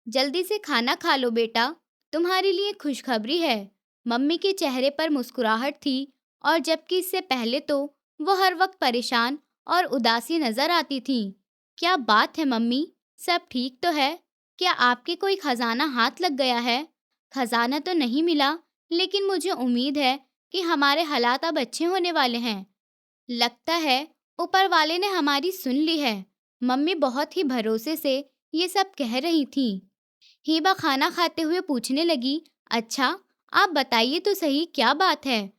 जल्दी से खाना खा लो बेटा, तुम्हारे लिए खुशखबरी है। मम्मी के चेहरे पर मुस्कुराहट थी और जबकि इससे पहले तो वो हर वक्त परेशान और उदासी नजर आती थी। क्या बात है मम्मी, सब ठीक तो है? क्या आपके कोई खजाना हाथ लग गया है? खजाना तो नहीं मिला, लेकिन मुझे उम्मीद है कि हमारे हालात अब अच्छे होने वाले हैं। लगता है ऊपर वाले ने हमारी सुन ली है। मम्मी बहुत ही भरोसे से ये सब कह रही थी। हिबा खाना खाते हुए पूछने लगी, अच्छा, आप बताइए तो सही क्या बात है?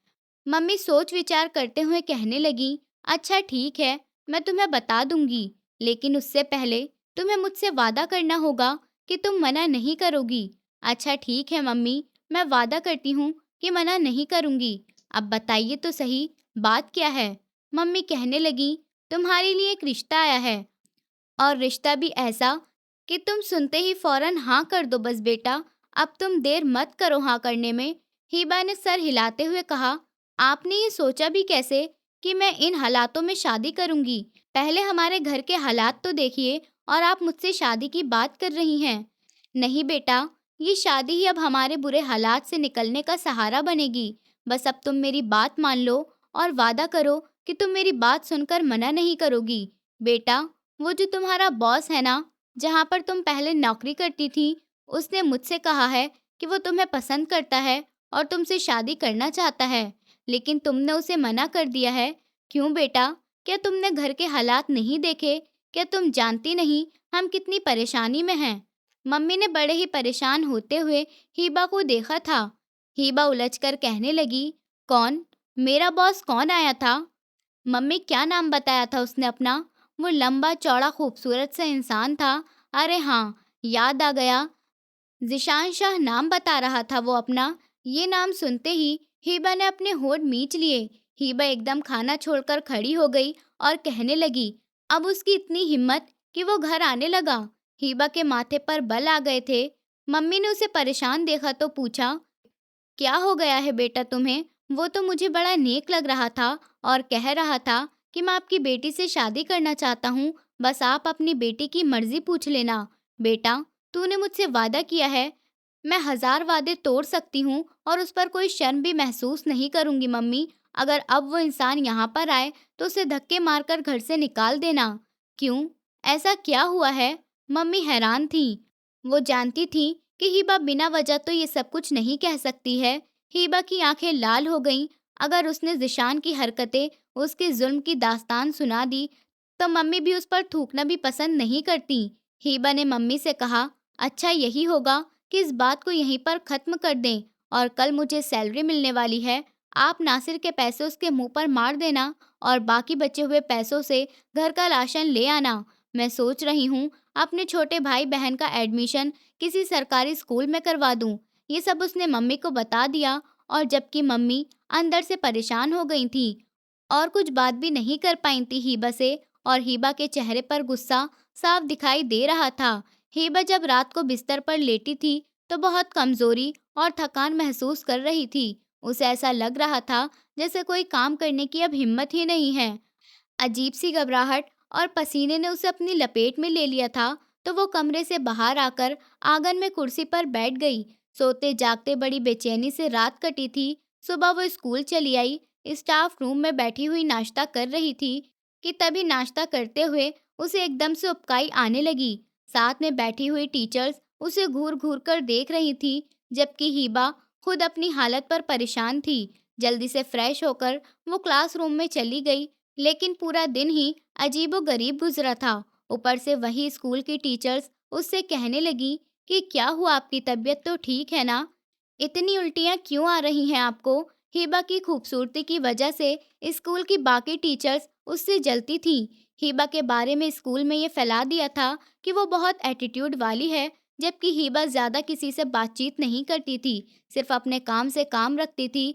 मम्मी सोच विचार करते हुए कहने लगी, अच्छा ठीक है, मैं तुम्हें बता दूंगी, लेकिन उससे पहले तुम्हें मुझसे वादा करना होगा कि तुम मना नहीं करोगी। अच्छा ठीक है मम्मी, मैं वादा करती हूँ कि मना नहीं करूंगी। अब बताइए तो सही, बात क्या है? मम्मी कहने लगी, तुम्हारे लिए एक रिश्ता आया है, और रिश्ता भी ऐसा कि तुम सुनते ही फौरन हाँ कर दो बस बेटा, अब तुम देर मत करो हाँ करने में। हिबा ने सर हिलाते हुए कहा, आपने ये सोचा भी कैसे कि मैं इन हालातों में शादी करूंगी? पहले हमारे घर के हालात तो देखिए, और आप मुझसे शादी की बात कर रही हैं। नहीं बेटा, ये शादी ही अब हमारे बुरे हालात से निकलने का सहारा बनेगी। बस अब तुम मेरी बात मान लो और वादा करो कि तुम मेरी बात सुनकर मना नहीं करोगी। बेटा, वो जो तुम्हारा बॉस है ना, जहाँ पर तुम पहले नौकरी करती थी, उसने मुझसे कहा है कि वो तुम्हें पसंद करता है और तुमसे शादी करना चाहता है, लेकिन तुमने उसे मना कर दिया है। क्यों बेटा? क्या तुमने घर के हालात नहीं देखे? क्या तुम जानती नहीं हम कितनी परेशानी में हैं? मम्मी ने बड़े ही परेशान होते हुए हीबा को देखा था। हीबा उलझकर कहने लगी, कौन? मेरा बॉस कौन आया था? मम्मी क्या नाम बताया था उसने अपना? वो लंबा चौड़ा खूबसूरत सा इंसान था। अरे हाँ, याद आ गया, ज़ीशान शाह नाम बता रहा था वो अपना। ये नाम सुनते ही हिबा ने अपने होंठ मींच लिए। हिबा एकदम खाना छोड़कर खड़ी हो गई और कहने लगी, अब उसकी इतनी हिम्मत कि वो घर आने लगा। हिबा के माथे पर बल आ गए थे। मम्मी ने उसे परेशान देखा तो पूछा, क्या हो गया है बेटा तुम्हें? वो तो मुझे बड़ा नेक लग रहा था और कह रहा था कि मैं आपकी बेटी से शादी करना चाहता हूँ, बस आप अपनी बेटी की मर्जी पूछ लेना। बेटा, तूने मुझसे वादा किया है, मैं 1000 वादे तोड़ सकती हूँ और उस पर कोई शर्म भी महसूस नहीं करूँगी मम्मी। अगर अब वो इंसान यहाँ पर आए तो उसे धक्के मारकर घर से निकाल देना। क्यों? ऐसा क्या हुआ है? मम्मी हैरान थी। वो जानती थी कि हिबा बिना वजह तो ये सब कुछ नहीं कह सकती है। हिबा की आंखें लाल हो गईं। अगर उसने ज़िशान की हरकतें, उसके जुल्म की दास्तान सुना दी, तो मम्मी भी उस पर थूकना भी पसंद नहीं करती। हिबा ने मम्मी से कहा, अच्छा यही होगा कि इस बात को यहीं पर ख़त्म कर दें, और कल मुझे सैलरी मिलने वाली है। आप नासिर के पैसे उसके मुंह पर मार देना और बाकी बचे हुए पैसों से घर का राशन ले आना। मैं सोच रही हूँ अपने छोटे भाई बहन का एडमिशन किसी सरकारी स्कूल में करवा दूं। ये सब उसने मम्मी को बता दिया, और जबकि मम्मी अंदर से परेशान हो गई थी और कुछ बात भी नहीं कर पाई थी हिबा से, और हिबा के चेहरे पर गुस्सा साफ दिखाई दे रहा था। हिबा जब रात को बिस्तर पर लेटी थी तो बहुत कमजोरी और थकान महसूस कर रही थी। उसे ऐसा लग रहा था जैसे कोई काम करने की अब हिम्मत ही नहीं है। अजीब सी घबराहट और पसीने ने उसे अपनी लपेट में ले लिया था, तो वो कमरे से बाहर आकर आंगन में कुर्सी पर बैठ गई। सोते जागते बड़ी बेचैनी से रात कटी थी। सुबह वो स्कूल चली आई। स्टाफ रूम में बैठी हुई नाश्ता कर रही थी कि तभी नाश्ता करते हुए उसे एकदम से उबकाई आने लगी। साथ में बैठी हुई टीचर्स उसे घूर घूर कर देख रही थी, जबकि हिबा खुद अपनी हालत पर परेशान थी। जल्दी से फ्रेश होकर वो क्लासरूम में चली गई, लेकिन पूरा दिन ही अजीबो-गरीब गुजरा था। ऊपर से वही स्कूल की टीचर्स उससे कहने लगी कि क्या हुआ, आपकी तबीयत तो ठीक है ना? इतनी उल्टियाँ क्यों आ रही हैं आपको? हिबा की खूबसूरती की वजह से स्कूल की बाकी टीचर्स उससे जलती थीं। हिबा के बारे में स्कूल में ये फैला दिया था कि वो बहुत एटीट्यूड वाली है, जबकि हिबा ज़्यादा किसी से बातचीत नहीं करती थी, सिर्फ अपने काम से काम रखती थी।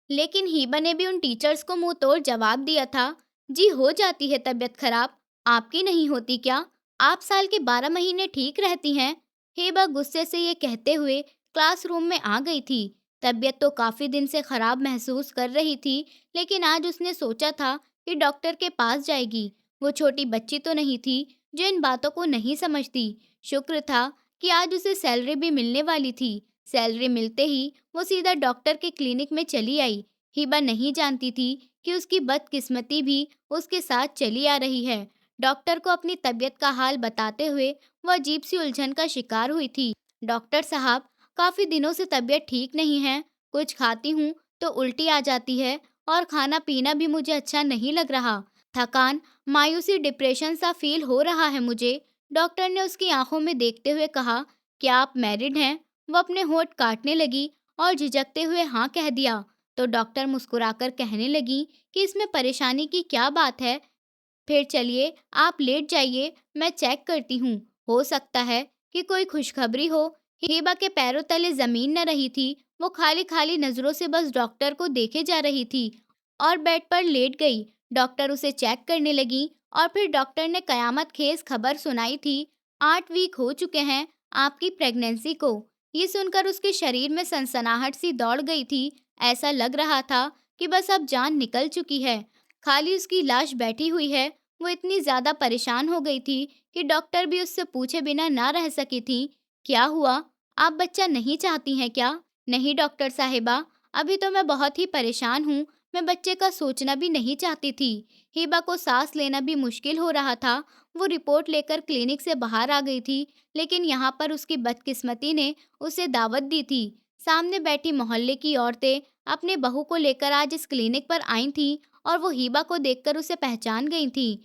लेकिन हिबा ने भी उन टीचर्स को मुंह तोड़ जवाब दिया था, जी हो जाती है तबीयत खराब, आपकी नहीं होती क्या? आप साल के 12 महीने ठीक रहती हैं। हिबा गुस्से से ये कहते हुए क्लासरूम में आ गई थी। तबीयत तो काफी दिन से खराब महसूस कर रही थी, लेकिन आज उसने सोचा था कि डॉक्टर के पास जाएगी। वो छोटी बच्ची तो नहीं थी जो इन बातों को नहीं समझती। शुक्र था कि आज उसे सैलरी भी मिलने वाली थी। सैलरी मिलते ही वो सीधा डॉक्टर के क्लिनिक में चली आई। हिबा नहीं जानती थी कि उसकी बदकिस्मती भी उसके साथ चली आ रही है। डॉक्टर को अपनी तबीयत का हाल बताते हुए वो अजीब सी उलझन का शिकार हुई थी। डॉक्टर साहब, काफी दिनों से तबीयत ठीक नहीं है। कुछ खाती हूँ तो उल्टी आ जाती है और खाना पीना भी मुझे अच्छा नहीं लग रहा। थकान, मायूसी, डिप्रेशन सा फील हो रहा है मुझे। डॉक्टर ने उसकी आंखों में देखते हुए कहा, क्या आप मैरिड हैं? वो अपने होंठ काटने लगी और झिझकते हुए हाँ कह दिया। तो डॉक्टर मुस्कुराकर कहने लगी कि इसमें परेशानी की क्या बात है। फिर चलिए, आप लेट जाइए, मैं चेक करती हूँ। हो सकता है कि कोई खुशखबरी हो। हिबा के पैरों तले जमीन न रही थी। वो खाली खाली नजरों से बस डॉक्टर को देखे जा रही थी और बेड पर लेट गई। डॉक्टर उसे चेक करने लगी और फिर डॉक्टर ने कयामत खेज खबर सुनाई थी। 8 वीक हो चुके हैं आपकी प्रेगनेंसी को। ये सुनकर उसके शरीर में सनसनाहट सी दौड़ गई थी। ऐसा लग रहा था कि बस अब जान निकल चुकी है, खाली उसकी लाश बैठी हुई है। वो इतनी ज्यादा परेशान हो गई थी कि डॉक्टर भी उससे पूछे बिना ना रह सकी थी। क्या हुआ? आप बच्चा नहीं चाहती हैं क्या? नहीं डॉक्टर साहिबा, अभी तो मैं बहुत ही परेशान हूँ। मैं बच्चे का सोचना भी नहीं चाहती थी। हिबा को सांस लेना भी मुश्किल हो रहा था। वो रिपोर्ट लेकर क्लिनिक से बाहर आ गई थी, लेकिन यहाँ पर उसकी बदकिस्मती ने उसे दावत दी थी। सामने बैठी मोहल्ले की औरतें अपने बहू को लेकर आज इस क्लिनिक पर आई थीं और वो हिबा को देखकर उसे पहचान गई थीं।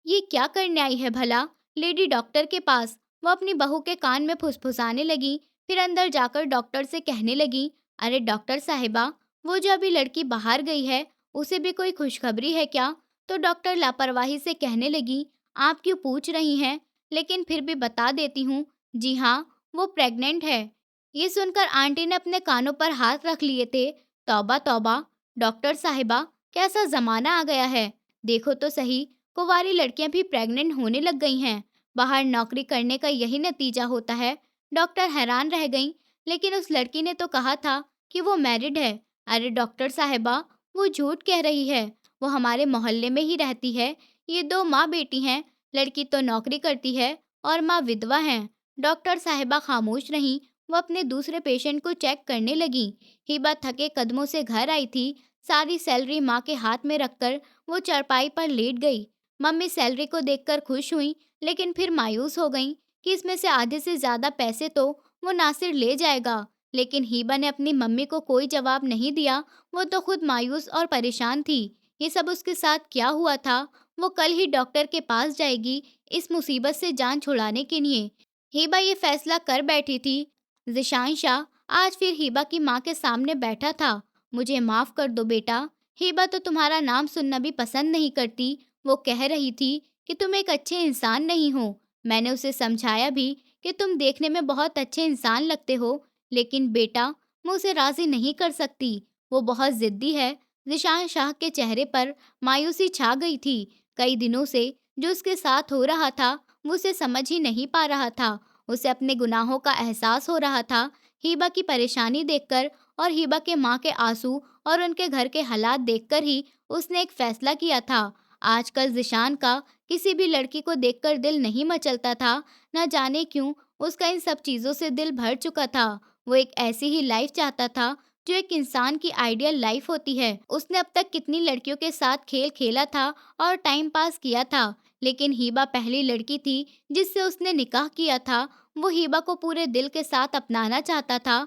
ये क्या करने आई है भला? लेडी डॉक्टर के पास वो अपनी बहू के कान में फुसफुसाने लगी। फिर अंदर जाकर डॉक्टर से कहने लगी, अरे डॉक्टर साहिबा, वो जो अभी लड़की बाहर गई है, उसे भी कोई खुशखबरी है क्या? तो डॉक्टर लापरवाही से कहने लगी, आप क्यों पूछ रही हैं? लेकिन फिर भी बता देती हूँ। जी हाँ, वो प्रेग्नेंट है। ये सुनकर आंटी ने अपने कानों पर हाथ रख लिए थे। तौबा तौबा, डॉक्टर साहिबा, कैसा जमाना आ गया है। देखो तो सही, कुंवारी लड़कियां भी प्रेग्नेंट होने लग गई हैं। बाहर नौकरी करने का यही नतीजा होता है। डॉक्टर हैरान रह गईं, लेकिन उस लड़की ने तो कहा था कि वो मैरिड है। अरे डॉक्टर साहिबा, वो झूठ कह रही है। वो हमारे मोहल्ले में ही रहती है। ये दो माँ बेटी हैं। लड़की तो नौकरी करती है और माँ विधवा है। डॉक्टर साहिबा खामोश रहीं। वो अपने दूसरे पेशेंट को चेक करने लगी। हिबा थके कदमों से घर आई थी। सारी सैलरी माँ के हाथ में रखकर वो चारपाई पर लेट गई। मम्मी सैलरी को देखकर खुश हुई, लेकिन फिर मायूस हो गईं कि इसमें से आधे से ज्यादा पैसे तो वो नासिर ले जाएगा। लेकिन हिबा ने अपनी मम्मी को कोई जवाब नहीं दिया। वो तो खुद मायूस और परेशान थी। ये सब उसके साथ क्या हुआ था? वो कल ही डॉक्टर के पास जाएगी इस मुसीबत से जान छुड़ाने के लिए। हिबा ये फैसला कर बैठी थी। जिशान शाह आज फिर हिबा की माँ के सामने बैठा था। मुझे माफ कर दो बेटा, हिबा तो तुम्हारा नाम सुनना भी पसंद नहीं करती। वो कह रही थी कि तुम एक अच्छे इंसान नहीं हो। मैंने उसे समझाया भी कि तुम देखने में बहुत अच्छे इंसान लगते हो, लेकिन बेटा, मैं उसे राजी नहीं कर सकती। वो बहुत जिद्दी है। जिशान शाह के चेहरे पर मायूसी छा गई थी। कई दिनों से जो उसके साथ हो रहा था, वो उसे समझ ही नहीं पा रहा था। उसे अपने गुनाहों का एहसास हो रहा था। हिबा की परेशानी देखकर और हिबा के माँ के आंसू और उनके घर के हालात देखकर ही उसने एक फैसला किया था। आजकल जिशान का किसी भी लड़की को देखकर दिल नहीं मचलता था। न जाने क्यों उसका इन सब चीज़ों से दिल भर चुका था। वो एक ऐसी ही लाइफ चाहता था जो एक इंसान की आइडियल लाइफ होती है। उसने अब तक कितनी लड़कियों के साथ खेल खेला था और टाइम पास किया था, लेकिन हिबा पहली लड़की थी जिससे उसने निकाह किया था। वो हिबा को पूरे दिल के साथ अपनाना चाहता था।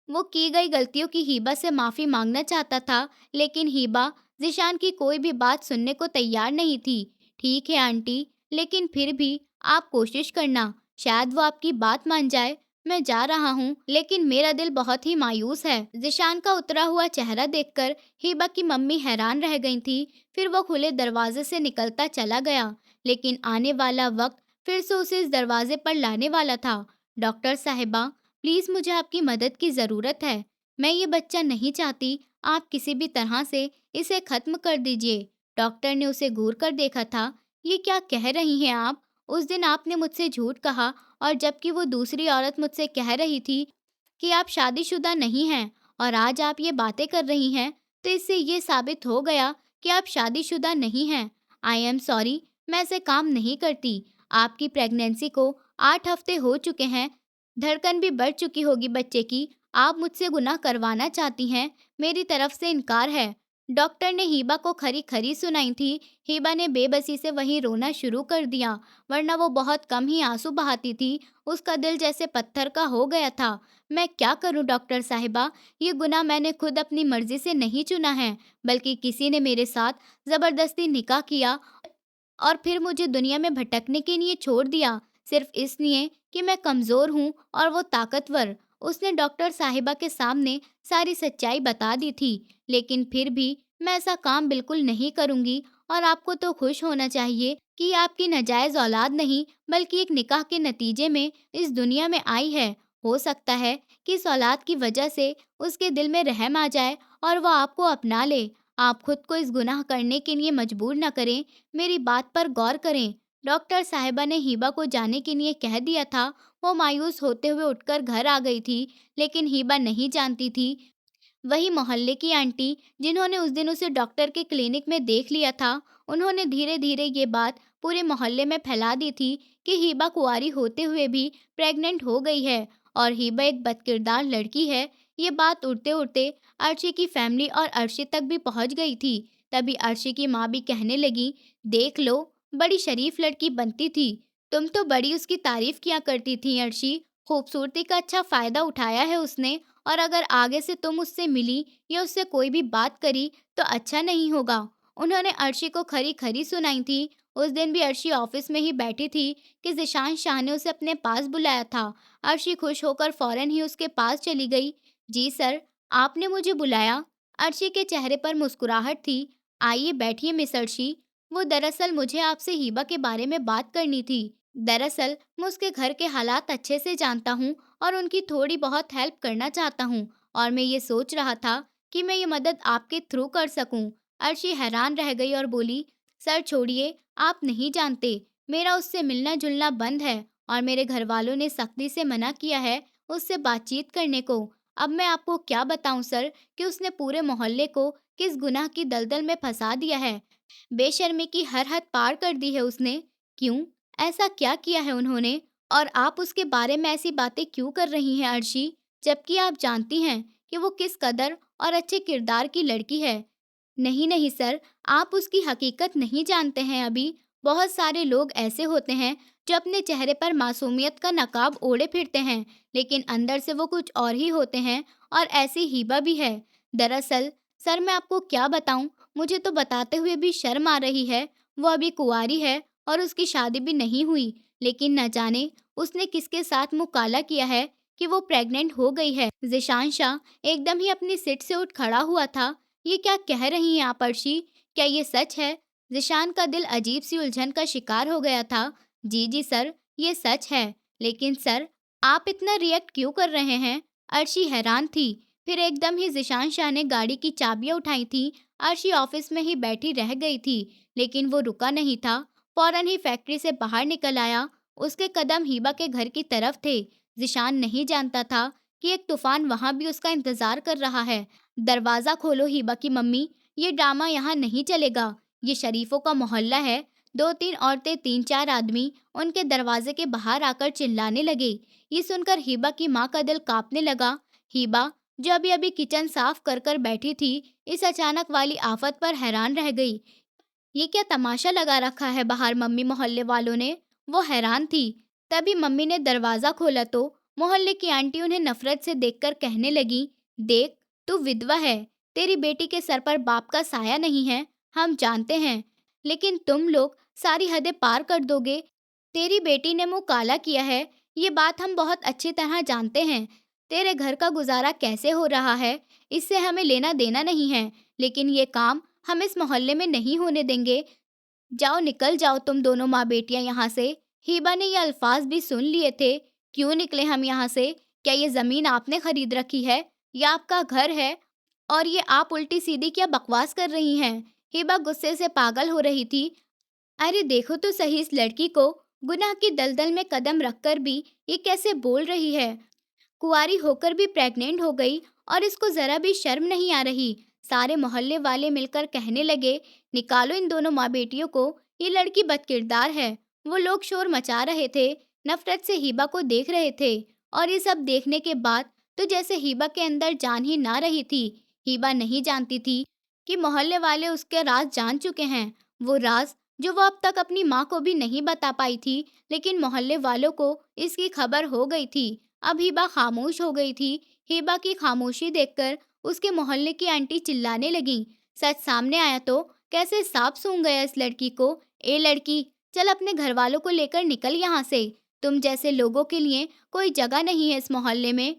वो की गई गलतियों की हिबा से माफ़ी मांगना चाहता था, लेकिन हिबा ज़ीशान की कोई भी बात सुनने को तैयार नहीं थी। ठीक है आंटी, लेकिन फिर भी आप कोशिश करना, शायद वो आपकी बात मान जाए। मैं जा रहा हूँ, लेकिन मेरा दिल बहुत ही मायूस है। ज़ीशान का उतरा हुआ चेहरा देखकर हिबा की मम्मी हैरान रह गई थी। फिर वो खुले दरवाजे से निकलता चला गया, लेकिन आने वाला वक्त फिर से उसे इस दरवाजे पर लाने वाला था। डॉक्टर साहिबा, प्लीज़ मुझे आपकी मदद की ज़रूरत है। मैं ये बच्चा नहीं चाहती। आप किसी भी तरह से इसे खत्म कर दीजिए। डॉक्टर ने उसे घूर कर देखा था। ये क्या कह रही हैं आप? उस दिन आपने मुझसे झूठ कहा, और जबकि वो दूसरी औरत मुझसे कह रही थी कि आप शादीशुदा नहीं हैं, और आज आप ये बातें कर रही हैं, तो इससे ये साबित हो गया कि आप शादीशुदा नहीं हैं। आई एम सॉरी, मैं ऐसे काम नहीं करती। आपकी प्रेगनेंसी को 8 हफ्ते हो चुके हैं। धड़कन भी बढ़ चुकी होगी बच्चे की। आप मुझसे गुनाह करवाना चाहती हैं, मेरी तरफ से इनकार है। डॉक्टर ने हिबा को खरी खरी सुनाई थी। हिबा ने बेबसी से वहीं रोना शुरू कर दिया, वरना वो बहुत कम ही आंसू बहाती थी। उसका दिल जैसे पत्थर का हो गया था। मैं क्या करूं डॉक्टर साहिबा, ये गुनाह मैंने खुद अपनी मर्जी से नहीं चुना है, बल्कि किसी ने मेरे साथ जबरदस्ती निकाह किया और फिर मुझे दुनिया में भटकने के लिए छोड़ दिया, सिर्फ इसलिए कि मैं कमज़ोर हूँ और वो ताकतवर। उसने डॉक्टर साहिबा के सामने सारी सच्चाई बता दी थी। लेकिन फिर भी मैं ऐसा काम बिल्कुल नहीं करूँगी, और आपको तो खुश होना चाहिए कि ये आपकी नाजायज़ औलाद नहीं, बल्कि एक निकाह के नतीजे में इस दुनिया में आई है। हो सकता है कि इस औलाद की वजह से उसके दिल में रहम आ जाए और वो आपको अपना ले। आप खुद को इस गुनाह करने के लिए मजबूर न करें, मेरी बात पर गौर करें। डॉक्टर साहिबा ने हिबा को जाने के लिए कह दिया था। वो मायूस होते हुए उठकर घर आ गई थी, लेकिन हिबा नहीं जानती थी, वही मोहल्ले की आंटी जिन्होंने उस दिन उसे डॉक्टर के क्लिनिक में देख लिया था, उन्होंने धीरे धीरे ये बात पूरे मोहल्ले में फैला दी थी कि हिबा कुंवारी होते हुए भी प्रेग्नेंट हो गई है और हिबा एक बदकिरदार लड़की है। ये बात उड़ते उड़ते अर्शी की फैमिली और अर्शी तक भी पहुंच गई थी। तभी अर्शी की माँ भी कहने लगी, देख लो, बड़ी शरीफ लड़की बनती थी। तुम तो बड़ी उसकी तारीफ किया करती थी अर्शी। खूबसूरती का अच्छा फायदा उठाया है उसने, और अगर आगे से तुम उससे मिली या उससे कोई भी बात करी तो अच्छा नहीं होगा। उन्होंने अर्शी को खरी खरी सुनाई थी। उस दिन भी अर्शी ऑफिस में ही बैठी थी कि जिशान शाह ने उसे अपने पास बुलाया था। अर्शी खुश होकर फौरन ही उसके पास चली गई। जी सर, आपने मुझे बुलाया? अर्शी के चेहरे पर मुस्कुराहट थी। आइए बैठिए मिस अर्शी। वो दरअसल मुझे आपसे हिबा के बारे में बात करनी थी। दरअसल मैं उसके घर के हालात अच्छे से जानता हूँ और उनकी थोड़ी बहुत हेल्प करना चाहता हूँ, और मैं ये सोच रहा था कि मैं ये मदद आपके थ्रू कर सकूँ। अर्शी हैरान रह गई और बोली, सर छोड़िए, आप नहीं जानते, मेरा उससे मिलना जुलना बंद है और मेरे घर वालों ने सख्ती से मना किया है उससे बातचीत करने को। अब मैं आपको क्या बताऊं सर कि उसने पूरे मोहल्ले को किस गुनाह की दलदल में फंसा दिया है। बेशर्मी की हर हद पार कर दी है उसने। क्यों? ऐसा क्या किया है उन्होंने? और आप उसके बारे में ऐसी बातें क्यों कर रही हैं अर्शी? जबकि आप जानती हैं कि वो किस कदर और अच्छे किरदार की लड़की है। नहीं नहीं सर, आप उसकी हकीकत नहीं जानते हैं अभी। बहुत सारे लोग ऐसे होते हैं जो अपने चेहरे पर मासूमियत का नकाब ओढ़े फिरते हैं, लेकिन अंदर से वो कुछ और ही होते हैं, और ऐसी हिबा भी है। दरअसल सर, मैं आपको क्या बताऊं, मुझे तो बताते हुए भी शर्म आ रही है। वो अभी कुंवारी है और उसकी शादी भी नहीं हुई, लेकिन न जाने उसने किसके साथ मुंह काला किया है कि वो प्रेग्नेंट हो गई है। जिशान शाह एकदम ही अपनी सीट से उठ खड़ा हुआ था। ये क्या कह रही हैं आप अर्शी? क्या ये सच है? ज़िशान का दिल अजीब सी उलझन का शिकार हो गया था। जी जी सर, ये सच है। लेकिन सर, आप इतना रिएक्ट क्यों कर रहे हैं? अर्शी हैरान थी। फिर एकदम ही ज़िशान शाह ने गाड़ी की चाबियां उठाई थी। अर्शी ऑफिस में ही बैठी रह गई थी, लेकिन वो रुका नहीं था। फौरन ही फैक्ट्री से बाहर निकल आया। उसके कदम हिबा के घर की तरफ थे। ज़िशान नहीं जानता था कि एक तूफान वहां भी उसका इंतजार कर रहा है। दरवाज़ा खोलो हिबा की मम्मी, ये ड्रामा यहाँ नहीं चलेगा। ये शरीफों का मोहल्ला है। 2-3 औरतें, 3-4 आदमी उनके दरवाजे के बाहर आकर चिल्लाने लगे। ये सुनकर हिबा की माँ का दिल कांपने लगा। हिबा, जो अभी अभी किचन साफ कर कर बैठी थी, इस अचानक वाली आफत पर हैरान रह गई। ये क्या तमाशा लगा रखा है बाहर मम्मी, मोहल्ले वालों ने? वो हैरान थी। तभी मम्मी ने दरवाज़ा खोला तो मोहल्ले की आंटी उन्हें नफरत से देखकर कहने लगी, देख, तू विधवा है, तेरी बेटी के सर पर बाप का साया नहीं है, हम जानते हैं, लेकिन तुम लोग सारी हदें पार कर दोगे। तेरी बेटी ने मुंह काला किया है, ये बात हम बहुत अच्छी तरह जानते हैं। तेरे घर का गुजारा कैसे हो रहा है, इससे हमें लेना देना नहीं है, लेकिन ये काम हम इस मोहल्ले में नहीं होने देंगे। जाओ, निकल जाओ तुम दोनों माँ बेटियां यहाँ से। हिबा ने ये अल्फाज भी सुन लिए थे। क्यों निकले हम यहाँ से? क्या ये जमीन आपने खरीद रखी है या आपका घर है? और ये आप उल्टी सीधी क्या बकवास कर रही हैं? हिबा गुस्से से पागल हो रही थी। अरे देखो तो सही इस लड़की को, गुनाह की दलदल में कदम रखकर भी ये कैसे बोल रही है। कुंवारी होकर भी प्रेग्नेंट हो गई और इसको जरा भी शर्म नहीं आ रही। सारे मोहल्ले वाले मिलकर कहने लगे, निकालो इन दोनों माँ बेटियों को, ये लड़की बदकिरदार है। वो लोग शोर मचा रहे थे, नफरत से हिबा को देख रहे थे। और ये सब देखने के बाद तो जैसे हिबा के अंदर जान ही ना रही थी। हिबा नहीं जानती थी कि मोहल्ले वाले उसके राज जान चुके हैं। वो राज जो वो अब तक अपनी माँ को भी नहीं बता पाई थी, लेकिन मोहल्ले वालों को इसकी खबर हो गई थी। अब हिबा खामोश हो गई थी। हिबा की खामोशी देखकर उसके मोहल्ले की आंटी चिल्लाने लगी। सच सामने आया तो कैसे सांप सूंघ गया इस लड़की को। ए लड़की, चल अपने घर वालों को लेकर निकल यहाँ से। तुम जैसे लोगों के लिए कोई जगह नहीं है इस मोहल्ले में।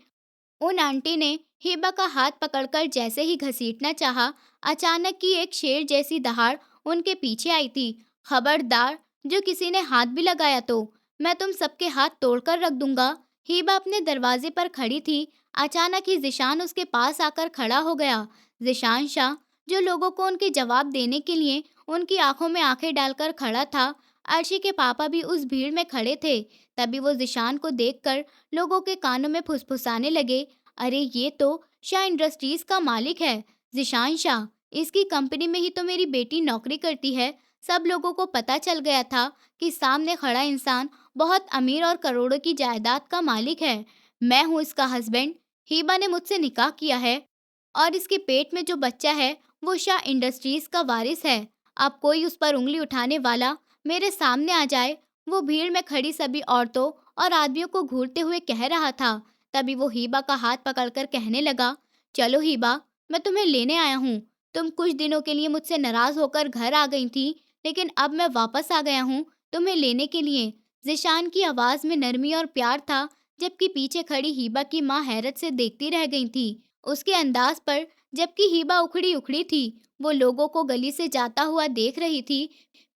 उन आंटी ने हिबा का हाथ पकड़कर जैसे ही घसीटना चाहा, अचानक की एक शेर जैसी दहाड़ उनके पीछे आई थी। खबरदार, जो किसी ने हाथ भी लगाया तो मैं तुम सबके हाथ तोड़कर रख दूंगा। हिबा अपने दरवाजे पर खड़ी थी। अचानक ही जिशान उसके पास आकर खड़ा हो गया। जिशान शाह, जो लोगों को उनके जवाब देने के लिए उनकी आंखों में आंखें डालकर खड़ा था। अर्शी के पापा भी उस भीड़ में खड़े थे। तभी वो जिशान को देखकर लोगों के कानों में फुसफुसाने लगे, अरे ये तो शाह इंडस्ट्रीज का मालिक है, जिशान शाह। इसकी कंपनी में ही तो मेरी बेटी नौकरी करती है। सब लोगों को पता चल गया था कि सामने खड़ा इंसान बहुत अमीर और करोड़ों की जायदाद का मालिक है। मैं हूँ इसका हस्बैंड। हिबा ने मुझसे निकाह किया है और इसके पेट में जो बच्चा है वो शाह इंडस्ट्रीज का वारिस है। अब कोई उस पर उंगली उठाने वाला मेरे सामने आ जाए। वो भीड़ में खड़ी सभी औरतों और आदमियों को घूरते हुए कह रहा था। तभी वो हिबा का हाथ पकड़कर कहने लगा, चलो हिबा, मैं तुम्हें लेने आया हूँ। तुम कुछ दिनों के लिए मुझसे नाराज होकर घर आ गई थी, लेकिन अब मैं वापस आ गया हूँ तुम्हें लेने के लिए। जिशान की आवाज़ में नरमी और प्यार था, जबकि पीछे खड़ी हिबा की माँ हैरत से देखती रह गई थी उसके अंदाज पर। जबकि हिबा उखड़ी उखड़ी थी, वो लोगों को गली से जाता हुआ देख रही थी।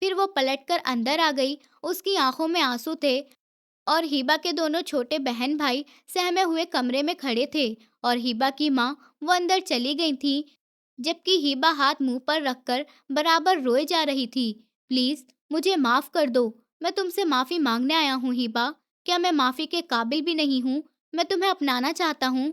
फिर वो पलटकर अंदर आ गई। उसकी आंखों में आंसू थे और हिबा के दोनों छोटे बहन भाई सहमे हुए कमरे में खड़े थे और हिबा की माँ वो अंदर चली गई थी। जबकि हिबा हाथ मुंह पर रखकर बराबर रोए जा रही थी। प्लीज मुझे माफ कर दो, मैं तुमसे माफी मांगने आया हूँ हिबा। क्या मैं माफी के काबिल भी नहीं हूँ? मैं तुम्हें अपनाना चाहता हूँ।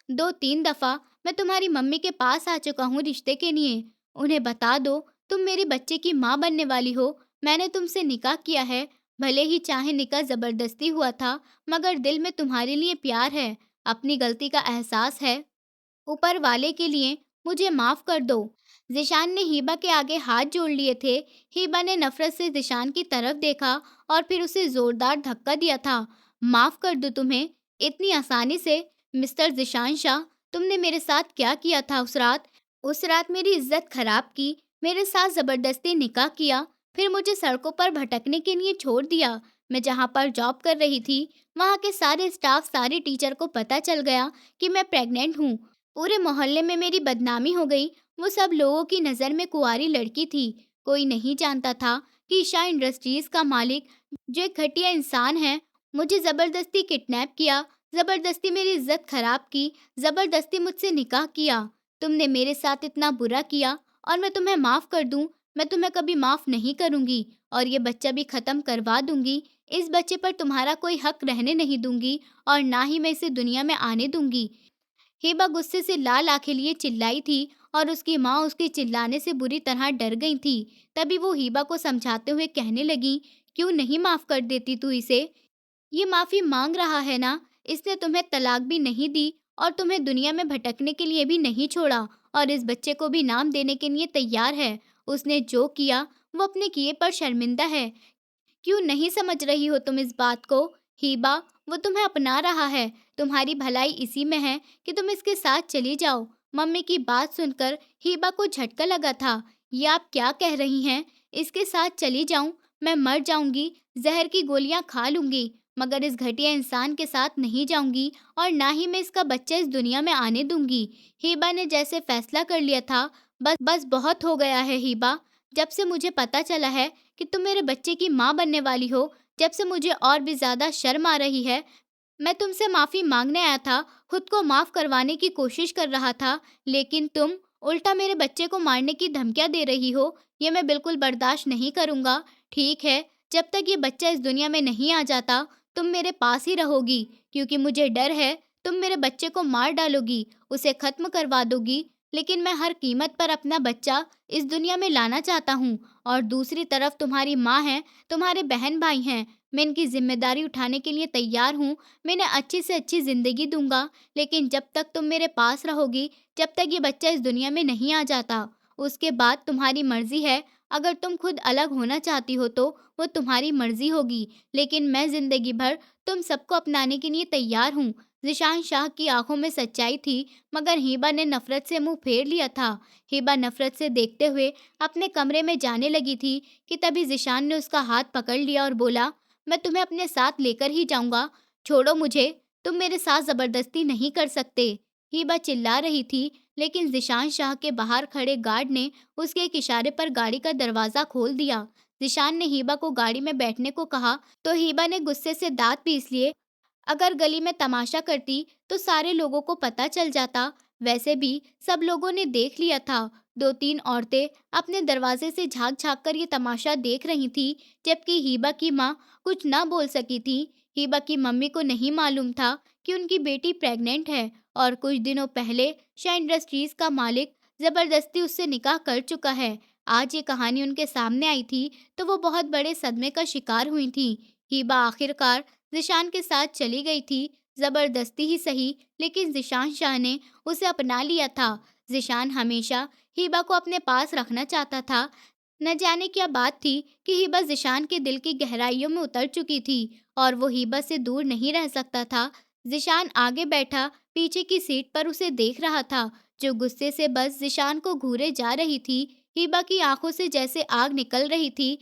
2-3 दफा मैं तुम्हारी मम्मी के पास आ चुका हूँ रिश्ते के लिए। उन्हें बता दो तुम मेरे बच्चे की माँ बनने वाली हो। मैंने तुमसे निकाह किया है। भले ही चाहे निकाह जबरदस्ती हुआ था, मगर दिल में तुम्हारे लिए प्यार है, अपनी गलती का एहसास है। ऊपर वाले के लिए मुझे माफ कर दो। जिशान ने हिबा के आगे हाथ जोड़ लिए थे। हिबा ने नफरत से जिशान की तरफ देखा और फिर उसे जोरदार धक्का दिया था। माफ कर दो तुम्हें इतनी आसानी से? मिस्टर जिशान शाह, तुमने मेरे साथ क्या किया था उस रात मेरी इज्जत खराब की, मेरे साथ जबरदस्ती निकाह किया, फिर मुझे सड़कों पर भटकने के लिए छोड़ दिया। मैं जहाँ पर जॉब कर रही थी, वहाँ के सारे स्टाफ, सारे टीचर को पता चल गया कि मैं प्रेग्नेंट हूँ। पूरे मोहल्ले में मेरी बदनामी हो गई। वो सब लोगों की नज़र में कुंवारी लड़की थी। कोई नहीं जानता था कि ईशा इंडस्ट्रीज का मालिक, जो एक घटिया इंसान है, मुझे ज़बरदस्ती किडनैप किया, ज़बरदस्ती मेरी इज्जत खराब की, ज़बरदस्ती मुझसे निकाह किया। तुमने मेरे साथ इतना बुरा किया और मैं तुम्हें माफ़ कर दूं? मैं तुम्हें कभी माफ़ नहीं करूंगी और ये बच्चा भी ख़त्म करवा दूंगी। इस बच्चे पर तुम्हारा कोई हक रहने नहीं दूंगी और ना ही मैं इसे दुनिया में आने दूंगी। हिबा गुस्से से लाल आंखें लिए चिल्लाई थी और उसकी माँ उसके चिल्लाने से बुरी तरह डर गई थी। तभी वो हिबा को समझाते हुए कहने लगी, क्यों नहीं माफ कर देती तू इसे? ये माफी मांग रहा है ना। इसने तुम्हें तलाक भी नहीं दी और तुम्हें दुनिया में भटकने के लिए भी नहीं छोड़ा और इस बच्चे को भी नाम देने के लिए तैयार है। उसने जो किया वो अपने किए पर शर्मिंदा है। क्यों नहीं समझ रही हो तुम इस बात को? हीबा, वो तुम्हें अपना रहा है। तुम्हारी भलाई इसी में है कि तुम इसके साथ चली जाओ। मम्मी की बात सुनकर हीबा को झटका लगा था। ये आप क्या कह रही हैं? इसके साथ चली जाऊं? मैं मर जाऊंगी, जहर की गोलियां खा लूंगी, मगर इस घटिया इंसान के साथ नहीं जाऊंगी और ना ही मैं इसका बच्चा इस दुनिया में आने दूंगी। हीबा ने जैसे फैसला कर लिया था, बस बस बहुत हो गया है हीबा। जब से मुझे पता चला है कि तुम मेरे बच्चे की माँ बनने वाली हो, जब से मुझे और भी ज़्यादा शर्म आ रही है। मैं तुमसे माफ़ी मांगने आया था, खुद को माफ़ करवाने की कोशिश कर रहा था, लेकिन तुम उल्टा मेरे बच्चे को मारने की धमकियाँ दे रही हो। ये मैं बिल्कुल बर्दाश्त नहीं करूँगा। ठीक है, जब तक ये बच्चा इस दुनिया में नहीं आ जाता, तुम मेरे पास ही रहोगी, क्योंकि मुझे डर है तुम मेरे बच्चे को मार डालोगी, उसे ख़त्म करवा दोगी। लेकिन मैं हर कीमत पर अपना बच्चा इस दुनिया में लाना चाहता हूँ और दूसरी तरफ तुम्हारी माँ है, तुम्हारे बहन भाई हैं। मैं इनकी ज़िम्मेदारी उठाने के लिए तैयार हूँ। मैं इन्हें अच्छी से अच्छी ज़िंदगी दूँगा, लेकिन जब तक तुम मेरे पास रहोगी, जब तक ये बच्चा इस दुनिया में नहीं आ जाता, उसके बाद तुम्हारी मर्ज़ी है। अगर तुम खुद अलग होना चाहती हो तो वो तुम्हारी मर्ज़ी होगी, लेकिन मैं ज़िंदगी भर तुम सबको अपनाने के लिए तैयार हूँ। ज़ीशान शाह की आँखों में सच्चाई थी, मगर हिबा ने नफ़रत से मुँह फेर लिया था। हिबा नफ़रत से देखते हुए अपने कमरे में जाने लगी थी कि तभी ज़ीशान ने उसका हाथ पकड़ लिया और बोला, मैं तुम्हें अपने साथ लेकर ही जाऊँगा। छोड़ो मुझे, तुम मेरे साथ ज़बरदस्ती नहीं कर सकते। हिबा चिल्ला रही थी, लेकिन ज़ीशान शाह के बाहर खड़े गार्ड ने उसके एक इशारे पर गाड़ी का दरवाज़ा खोल दिया। ज़ीशान ने हिबा को गाड़ी में बैठने को कहा, तो हिबा ने गुस्से से दाँत पीस लिए। अगर गली में तमाशा करती तो सारे लोगों को पता चल जाता। वैसे भी सब लोगों ने देख लिया था। 2-3 औरतें अपने दरवाजे से झाँक-झाँक कर ये तमाशा देख रही थीं, जबकि हिबा की माँ कुछ न बोल सकी थी। हिबा की मम्मी को नहीं मालूम था कि उनकी बेटी प्रेग्नेंट है और कुछ दिनों पहले शाह इंडस्ट्रीज का मालिक ज़बरदस्ती उससे निकाह कर चुका है। आज ये कहानी उनके सामने आई थी तो वो बहुत बड़े सदमे का शिकार हुई थीं। हिबा आखिरकार ज़ीशान के साथ चली गई थी, ज़बरदस्ती ही सही, लेकिन ज़ीशान शाह ने उसे अपना लिया था। ज़ीशान हमेशा हिबा को अपने पास रखना चाहता था। न जाने क्या बात थी कि हिबा ज़ीशान के दिल की गहराइयों में उतर चुकी थी और वो हिबा से दूर नहीं रह सकता था। ज़ीशान आगे बैठा पीछे की सीट पर उसे देख रहा था, जो गुस्से से बस ज़ीशान को घूरे जा रही थी। हिबा की आंखों से जैसे आग निकल रही थी।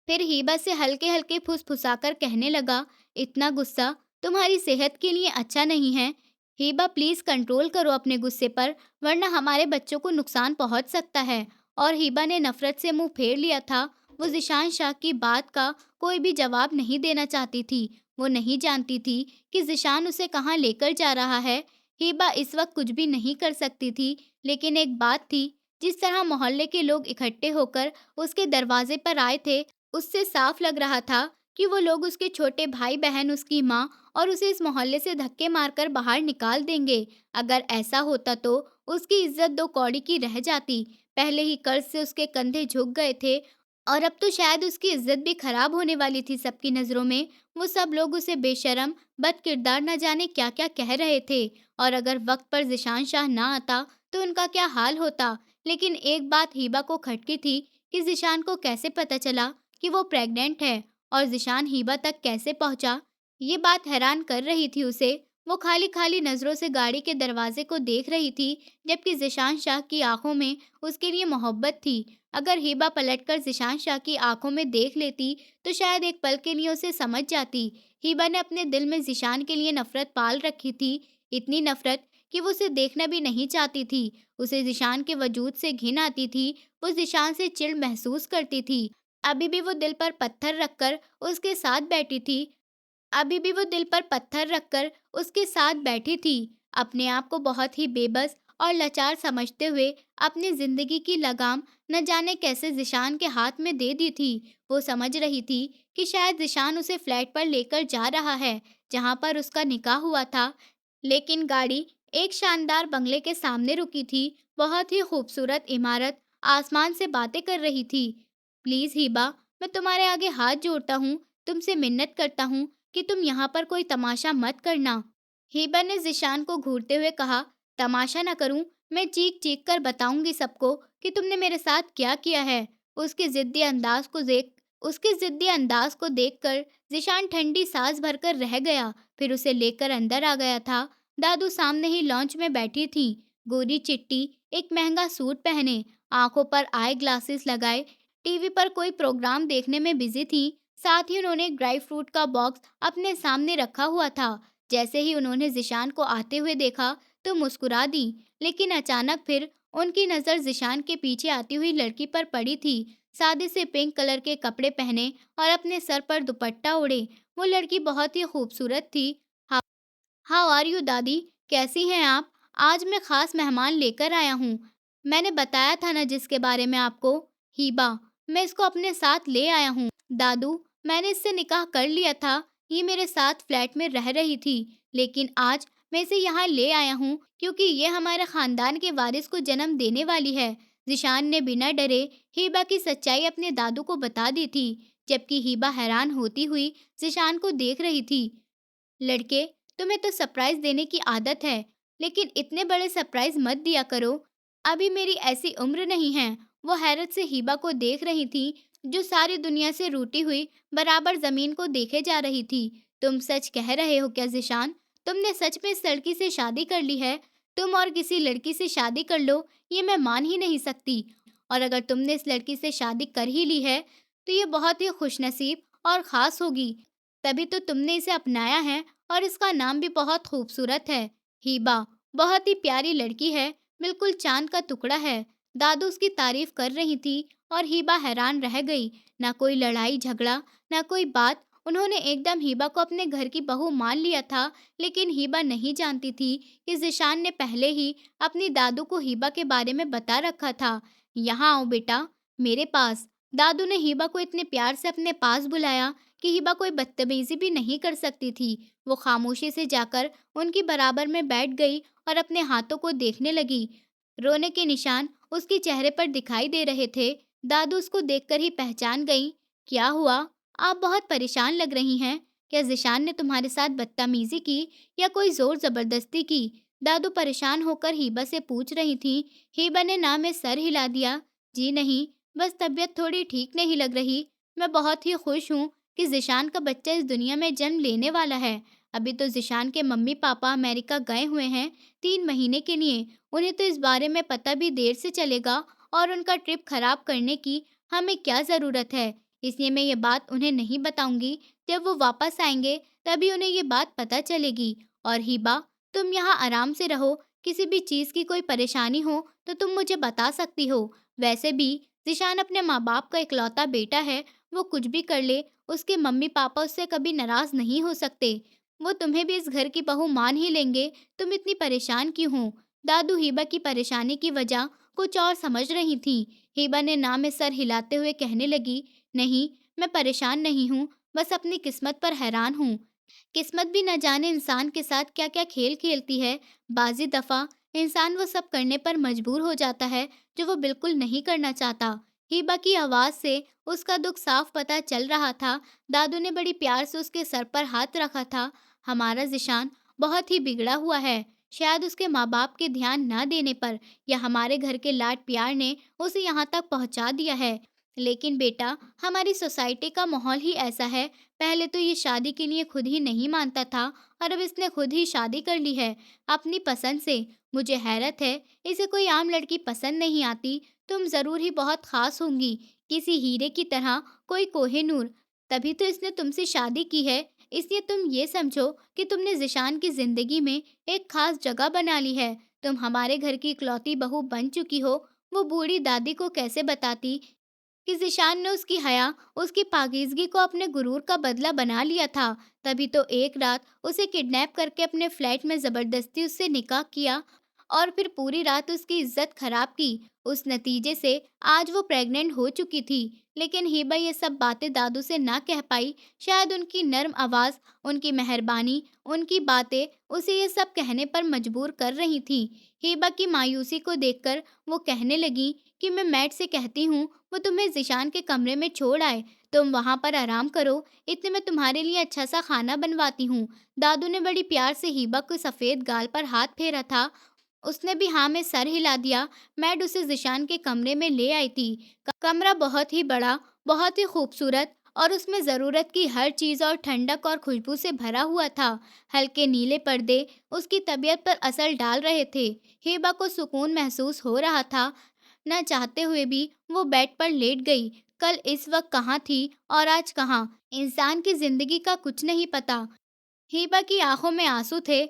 फिर हिबा से हल्के-हल्के फुसफुसाकर कहने लगा, इतना गुस्सा तुम्हारी सेहत के लिए अच्छा नहीं है। हिबा प्लीज़ कंट्रोल करो अपने गुस्से पर, वरना हमारे बच्चों को नुकसान पहुंच सकता है। और हिबा ने नफ़रत से मुंह फेर लिया था। वो ज़ीशान शाह की बात का कोई भी जवाब नहीं देना चाहती थी। वो नहीं जानती थी कि ज़ीशान उसे कहाँ लेकर जा रहा है। हिबा इस वक्त कुछ भी नहीं कर सकती थी, लेकिन एक बात थी, जिस तरह मोहल्ले के लोग इकट्ठे होकर उसके दरवाजे पर आए थे, उससे साफ लग रहा था कि वो लोग उसके छोटे भाई-बहन, उसकी माँ और उसे इस मोहल्ले से धक्के मारकर बाहर निकाल देंगे। अगर ऐसा होता तो उसकी इज्जत 2 कौड़ी की रह जाती। पहले ही कर्ज से उसके कंधे झुक गए थे और अब तो शायद उसकी इज्जत भी खराब होने वाली थी सबकी नज़रों में। वो सब लोग उसे बेशर्म, बदकिरदार न जाने क्या-क्या कह रहे थे और अगर वक्त पर ज़ीशान शाह ना आता तो उनका क्या हाल होता। लेकिन एक बात हिबा को खटकी थी कि ज़ीशान को कैसे पता चला कि वो प्रेग्नेंट है और ज़ीशान हिबा तक कैसे पहुंचा। ये बात हैरान कर रही थी उसे। वो खाली-खाली नज़रों से गाड़ी के दरवाजे को देख रही थी, जबकि ज़ीशान शाह की आंखों में उसके लिए मोहब्बत थी। अगर हिबा पलटकर ज़ीशान शाह की आंखों में देख लेती, तो शायद एक पल के लिए उसे समझ जाती। हिबा ने अपने दिल में ज़ीशान के लिए नफ़रत पाल रखी थी, इतनी नफ़रत कि वो उसे देखना भी नहीं चाहती थी। उसे ज़ीशान के वजूद से घिन आती थी। वो ज़ीशान से चिढ़ महसूस करती थी। अभी भी वो दिल पर पत्थर रखकर उसके साथ बैठी थी। अभी भी वो दिल पर पत्थर रखकर उसके साथ बैठी थी, अपने आप को बहुत ही बेबस और लाचार समझते हुए अपनी जिंदगी की लगाम न जाने कैसे ज़ीशान के हाथ में दे दी थी। वो समझ रही थी कि शायद ज़ीशान उसे फ्लैट पर लेकर जा रहा है, जहाँ पर उसका निकाह हुआ था। लेकिन गाड़ी एक शानदार बंगले के सामने रुकी थी। बहुत ही खूबसूरत इमारत आसमान से बातें कर रही थी। प्लीज़ हिबा, मैं तुम्हारे आगे हाथ जोड़ता हूँ, तुमसे मिन्नत करता हूँ कि तुम यहाँ पर कोई तमाशा मत करना। हिबा ने ज़ीशान को घूरते हुए कहा, तमाशा ना करूँ, मैं चीख-चीख कर बताऊँगी सबको कि तुमने मेरे साथ क्या किया है। उसके ज़िद्दी अंदाज़ को देख उसके ज़िद्दी अंदाज़ को देखकर ज़ीशान ठंडी सांस भरकर रह गया, फिर उसे लेकर अंदर आ गया था। दादू सामने ही लॉन्च में बैठी थीं, गोरी चिट्टी, एक महंगा सूट पहने, आँखों पर आई ग्लासेस लगाए, टीवी पर कोई प्रोग्राम देखने में बिज़ी थीं। साथ ही उन्होंने एक ड्राई फ्रूट का बॉक्स अपने सामने रखा हुआ था। जैसे ही उन्होंने ज़ीशान को आते हुए देखा तो मुस्कुरा दी, लेकिन अचानक फिर उनकी नज़र ज़ीशान के पीछे आती हुई लड़की पर पड़ी थी। सादे से पिंक कलर के कपड़े पहने और अपने सर पर दुपट्टा ओढ़े, वो लड़की बहुत ही खूबसूरत थी। हाउ आर यू दादी, कैसी हैं आप? आज मैं खास मेहमान लेकर आया हूँ। मैंने बताया था ना जिसके बारे में आपको। हिबा, मैं इसको अपने साथ ले आया हूँ। दादू, मैंने इससे निकाह कर लिया था। ये मेरे साथ फ्लैट में रह रही थी, लेकिन आज मैं इसे यहाँ ले आया हूँ क्योंकि ये हमारे खानदान के वारिस को जन्म देने वाली है। जिशान ने बिना डरे हिबा की सच्चाई अपने दादू को बता दी थी। जबकि हिबा हैरान होती हुई ज़ीशान को देख रही थी। लड़के, तुम्हें तो सरप्राइज देने की आदत है, लेकिन इतने बड़े सरप्राइज मत दिया करो। अभी मेरी ऐसी उम्र नहीं है। वो हैरत से हिबा को देख रही थी, जो सारी दुनिया से रूठी हुई बराबर जमीन को देखे जा रही थी। तुम सच कह रहे हो क्या ज़ीशान? तुमने सच में इस लड़की से शादी कर ली है? तुम और किसी लड़की से शादी कर लो, ये मैं मान ही नहीं सकती। और अगर तुमने इस लड़की से शादी कर ही ली है, तो ये बहुत ही खुशनसीब और ख़ास होगी। तभी तो तुमने इसे अपनाया है और इसका नाम भी बहुत खूबसूरत है, हीबा। बहुत ही प्यारी लड़की है, बिल्कुल चाँद का टुकड़ा है। दादू उसकी तारीफ़ कर रही थी और हीबा हैरान रह गई। ना कोई लड़ाई झगड़ा, ना कोई बात। उन्होंने एकदम हीबा को अपने घर की बहू मान लिया था, लेकिन हीबा नहीं जानती थी कि ज़ीशान ने पहले ही अपनी दादू को हीबा के बारे में बता रखा था। यहाँ आओ बेटा, मेरे पास। दादू ने हीबा को इतने प्यार से अपने पास बुलाया कि हिबा कोई बदतमीजी भी नहीं कर सकती थी। वो खामोशी से जाकर उनकी बराबर में बैठ गई और अपने हाथों को देखने लगी। रोने के निशान उसके चेहरे पर दिखाई दे रहे थे। दादू उसको देखकर ही पहचान गई। क्या हुआ? आप बहुत परेशान लग रही हैं। क्या ज़ीशान ने तुम्हारे साथ बदतमीजी की या कोई जोर जबरदस्ती की? दादू परेशान होकर हिबा से पूछ रही थी। हिबा ने ना में सर हिला दिया। जी नहीं, बस तबीयत थोड़ी ठीक नहीं लग रही। मैं बहुत ही खुश हूँ कि ज़ीशान का बच्चा इस दुनिया में जन्म लेने वाला है। अभी तो ज़ीशान के मम्मी-पापा अमेरिका गए हुए हैं 3 महीने के लिए। उन्हें तो इस बारे में पता भी देर से चलेगा और उनका ट्रिप खराब करने की हमें क्या ज़रूरत है। इसलिए मैं ये बात उन्हें नहीं बताऊँगी। जब वो वापस आएँगे तभी उन्हें ये बात पता चलेगी। और हिबा, तुम यहाँ आराम से रहो। किसी भी चीज़ की कोई परेशानी हो तो तुम मुझे बता सकती हो। वैसे भी ज़ीशान अपने माँ-बाप का इकलौता बेटा है। वो कुछ भी कर ले, उसके मम्मी-पापा उससे कभी नाराज़ नहीं हो सकते। वो तुम्हें भी इस घर की बहू मान ही लेंगे। तुम इतनी परेशान क्यों हो? दादू हिबा की परेशानी की वजह कुछ और समझ रही थीं। हिबा ने ना में सर हिलाते हुए कहने लगी, नहीं, मैं परेशान नहीं हूँ, बस अपनी किस्मत पर हैरान हूँ। किस्मत भी न जाने इंसान के साथ क्या-क्या खेल खेलती है। बाज़ी दफ़ा इंसान वो सब करने पर मजबूर हो जाता है, जो वो बिल्कुल नहीं करना चाहता। हिबा की आवाज़ से उसका दुख साफ पता चल रहा था। दादू ने बड़ी प्यार से उसके सर पर हाथ रखा था। हमारा ज़ीशान बहुत ही बिगड़ा हुआ है। शायद उसके माँ-बाप के ध्यान न देने पर या हमारे घर के लाड-प्यार ने उसे यहाँ तक पहुँचा दिया है। लेकिन बेटा, हमारी सोसाइटी का माहौल ही ऐसा है। पहले तो ये शादी के लिए खुद ही नहीं मानता था और अब इसने खुद ही शादी कर ली है अपनी पसंद से। मुझे हैरत है, इसे कोई आम लड़की पसंद नहीं आती। तुम ज़रूर ही बहुत ख़ास होंगी, किसी हीरे की तरह, कोई कोहिनूर। तभी तो इसने तुमसे शादी की है। इसलिए तुम ये समझो कि तुमने ज़ीशान की ज़िंदगी में एक ख़ास जगह बना ली है। तुम हमारे घर की इकलौती बहू बन चुकी हो। वो बूढ़ी दादी को कैसे बताती कि ज़ीशान ने उसकी हया, उसकी पाकीज़गी को अपने गुरूर का बदला बना लिया था। तभी तो एक रात उसे किडनैप करके अपने फ्लैट में ज़बरदस्ती उससे निकाह किया और फिर पूरी रात उसकी इज़्ज़त ख़राब की। उस नतीजे से आज वो प्रेग्नेंट हो चुकी थी। लेकिन हिबा ये सब बातें दादू से ना कह पाई। शायद उनकी नर्म आवाज़, उनकी मेहरबानी, उनकी बातें उसे ये सब कहने पर मजबूर कर रही थीं। हिबा की मायूसी को देखकर वो कहने लगी कि मैं मैट से कहती हूँ वो तुम्हें ज़ीशान के कमरे में छोड़ आए। तुम वहाँ पर आराम करो, इतने में तुम्हारे लिए अच्छा सा खाना बनवाती हूँ। दादू ने बड़ी प्यार से हिबा के सफ़ेद गाल पर हाथ फेरा था। उसने भी हाँ में सर हिला दिया। मैड उसे ज़ीशान के कमरे में ले आई थी। कमरा बहुत ही बड़ा, बहुत ही खूबसूरत और उसमें ज़रूरत की हर चीज़ और ठंडक और खुशबू से भरा हुआ था। हल्के नीले पर्दे उसकी तबीयत पर असर डाल रहे थे। हिबा को सुकून महसूस हो रहा था। न चाहते हुए भी वो बेड पर लेट गई। कल इस वक्त कहाँ थी और आज कहाँ? इंसान की जिंदगी का कुछ नहीं पता। हिबा की आंखों में आंसू थे।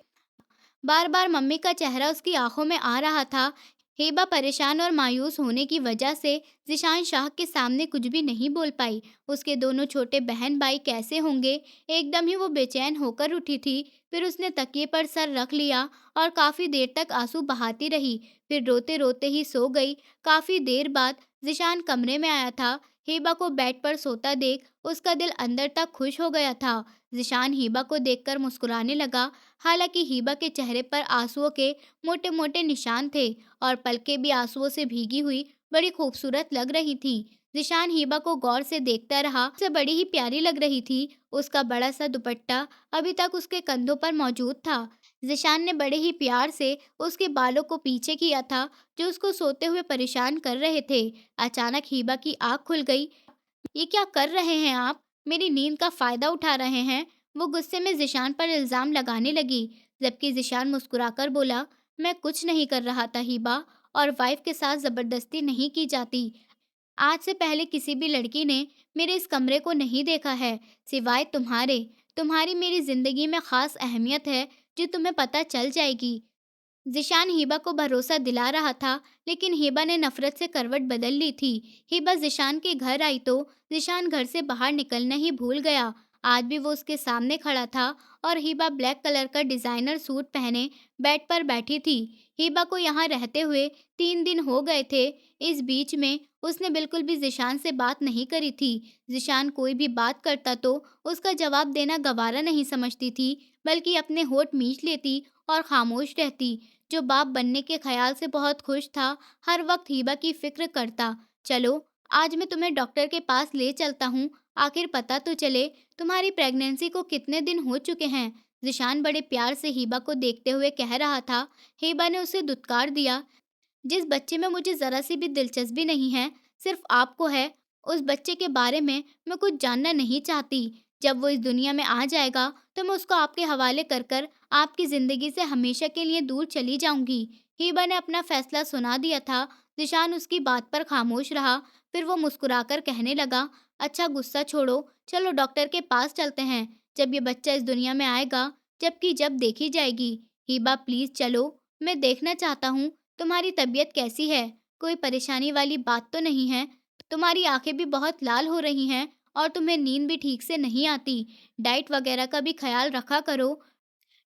बार बार मम्मी का चेहरा उसकी आंखों में आ रहा था। हिबा परेशान और मायूस होने की वजह से ज़ीशान शाह के सामने कुछ भी नहीं बोल पाई। उसके दोनों छोटे बहन भाई कैसे होंगे? एकदम ही वो बेचैन होकर उठी थी। फिर उसने तकिए पर सर रख लिया और काफ़ी देर तक आंसू बहाती रही। फिर रोते रोते ही सो गई। काफ़ी देर बाद ज़ीशान कमरे में आया था। हिबा को बेड पर सोता देख उसका दिल अंदर तक खुश हो गया था। ज़ीशान हिबा को देखकर मुस्कुराने लगा। हालांकि हिबा के चेहरे पर आंसुओं के मोटे-मोटे निशान थे और पलकें भी आंसुओं से भीगी हुई बड़ी खूबसूरत लग रही थीं। जिशान हिबा को गौर से देखता रहा। उसे बड़ी ही प्यारी लग रही थी। उसका बड़ा सा दुपट्टा अभी तक उसके कंधों पर मौजूद था। जिशान ने बड़े ही प्यार से उसके बालों को पीछे किया था, जो उसको सोते हुए परेशान कर रहे थे। अचानक हिबा की आंख खुल गई। ये क्या कर रहे हैं आप? मेरी नींद का फ़ायदा उठा रहे हैं। वो गुस्से में ज़िशान पर इल्ज़ाम लगाने लगी, जबकि ज़िशान मुस्कुराकर बोला, मैं कुछ नहीं कर रहा था हिबा, और वाइफ़ के साथ ज़बरदस्ती नहीं की जाती। आज से पहले किसी भी लड़की ने मेरे इस कमरे को नहीं देखा है, सिवाय तुम्हारे। तुम्हारी मेरी ज़िंदगी में ख़ास अहमियत है, जो तुम्हें पता चल जाएगी। ज़िशान हिबा को भरोसा दिला रहा था, लेकिन हिबा ने नफ़रत से करवट बदल ली थी। हिबा ज़िशान के घर आई तो ज़िशान घर से बाहर निकलना ही भूल गया। आज भी वो उसके सामने खड़ा था, और हिबा ब्लैक कलर का डिज़ाइनर सूट पहने बेड पर बैठी थी। हिबा को यहाँ रहते हुए 3 दिन हो गए थे। इस बीच में उसने बिल्कुल भी ज़िशान से बात नहीं करी थी। ज़िशान कोई भी बात करता तो उसका जवाब देना गवारा नहीं समझती थी, बल्कि अपने होंठ मींच लेती और खामोश रहती। जो बाप बनने के ख़्याल से बहुत खुश था, हर वक़्त हिबा की फ़िक्र करता। चलो, आज मैं तुम्हें डॉक्टर के पास ले चलता हूँ, आखिर पता तो चले तुम्हारी प्रेगनेंसी को कितने दिन हो चुके हैं। ज़िशान बड़े प्यार से हिबा को देखते हुए कह रहा था। हिबा ने उसे दुत्कार दिया, जिस बच्चे में मुझे ज़रा सी भी दिलचस्पी नहीं है, सिर्फ़ आपको है, उस बच्चे के बारे में मैं कुछ जानना नहीं चाहती। जब वो इस दुनिया में आ जाएगा, तो मैं उसको आपके हवाले कर कर आपकी ज़िंदगी से हमेशा के लिए दूर चली जाऊँगी। हिबा ने अपना फ़ैसला सुना दिया था। ज़िशान उसकी बात पर खामोश रहा, फिर वो मुस्कुराकर कहने लगा, अच्छा गुस्सा छोड़ो, चलो डॉक्टर के पास चलते हैं। जब ये बच्चा इस दुनिया में आएगा, जबकि जब देखी जाएगी। हिबा प्लीज़ चलो, मैं देखना चाहता हूँ तुम्हारी तबीयत कैसी है? कोई परेशानी वाली बात तो नहीं है? तुम्हारी आँखें भी बहुत लाल हो रही हैं, और तुम्हें नींद भी ठीक से नहीं आती। डाइट वगैरह का भी ख़्याल रखा करो।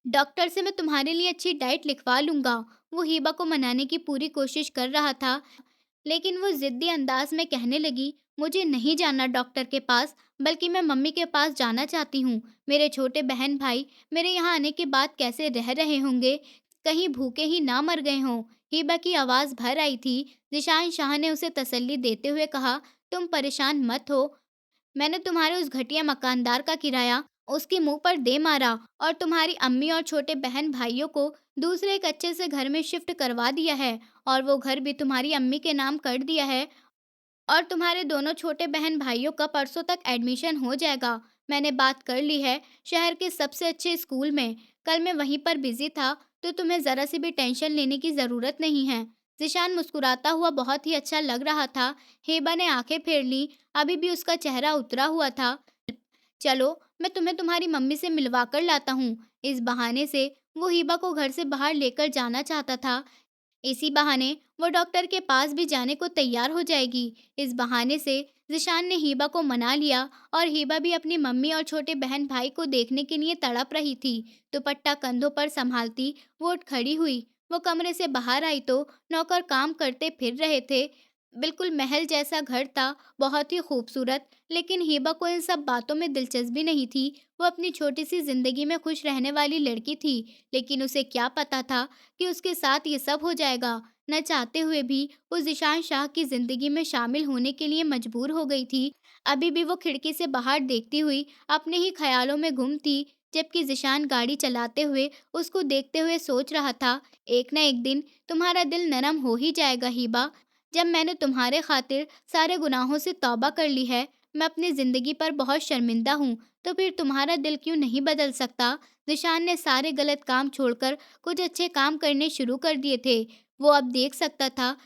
डॉक्टर से मैं तुम्हारे लिए अच्छी डाइट लिखवा लूँगा। वो हिबा को मनाने की पूरी कोशिश कर रहा था, लेकिन वो ज़िद्दी अंदाज़ में कहने लगी, मुझे नहीं जाना डॉक्टर के पास, बल्कि मैं मम्मी के पास जाना चाहती हूँ। मेरे छोटे बहन-भाई मेरे यहाँ आने के बाद कैसे रह रहे होंगे? कहीं भूखे ही ना मर गए हों। हिबा की आवाज़ भर आई थी। ज़िशान शाह ने उसे तसल्ली देते हुए कहा, तुम परेशान मत हो। मैंने तुम्हारे उस घटिया मकानदार का किराया उसके मुंह पर दे मारा, और तुम्हारी अम्मी और छोटे बहन भाइयों को दूसरे एक अच्छे से घर में शिफ्ट करवा दिया है, और वो घर भी तुम्हारी अम्मी के नाम कर दिया है, और तुम्हारे दोनों छोटे बहन भाइयों का परसों तक एडमिशन हो जाएगा। मैंने बात कर ली है शहर के सबसे अच्छे स्कूल में। कल मैं वहीं पर बिजी था, तो तुम्हें ज़रा सी भी टेंशन लेने की ज़रूरत नहीं है। ज़िशान मुस्कुराता हुआ बहुत ही अच्छा लग रहा था। हेबा ने आंखें फेर ली, अभी भी उसका चेहरा उतरा हुआ था। चलो, मैं तुम्हें तुम्हारी मम्मी से मिलवा कर लाता हूँ। इस बहाने से वो हिबा को घर से बाहर लेकर जाना चाहता था। इसी बहाने वो डॉक्टर के पास भी जाने को तैयार हो जाएगी। इस बहाने से ज़िशान ने हिबा को मना लिया, और हिबा भी अपनी मम्मी और छोटे बहन भाई को देखने के लिए तड़प रही थी। दुपट्टा कंधों पर संभालती वो उठ खड़ी हुई। वो कमरे से बाहर आई तो नौकर काम करते फिर रहे थे। बिल्कुल महल जैसा घर था, बहुत ही खूबसूरत, लेकिन हिबा को इन सब बातों में दिलचस्पी नहीं थी। वो अपनी छोटी सी जिंदगी में खुश रहने वाली लड़की थी, लेकिन उसे क्या पता था कि उसके साथ ये सब हो जाएगा। न चाहते हुए भी वो ज़िशान शाह की ज़िंदगी में शामिल होने के लिए मजबूर हो गई थी। अभी भी वो खिड़की से बाहर देखती हुई अपने ही ख़्यालों में गुम थी, जबकि ज़िशान गाड़ी चलाते हुए उसको देखते हुए सोच रहा था, एक न एक दिन तुम्हारा दिल नरम हो ही जाएगा हिबा। जब मैंने तुम्हारे खातिर सारे गुनाहों से तौबा कर ली है, मैं अपनी ज़िंदगी पर बहुत शर्मिंदा हूँ, तो फिर तुम्हारा दिल क्यों नहीं बदल सकता? ज़िशान ने सारे गलत काम छोड़कर कुछ अच्छे काम करने शुरू कर दिए थे। वो अब देख सकता था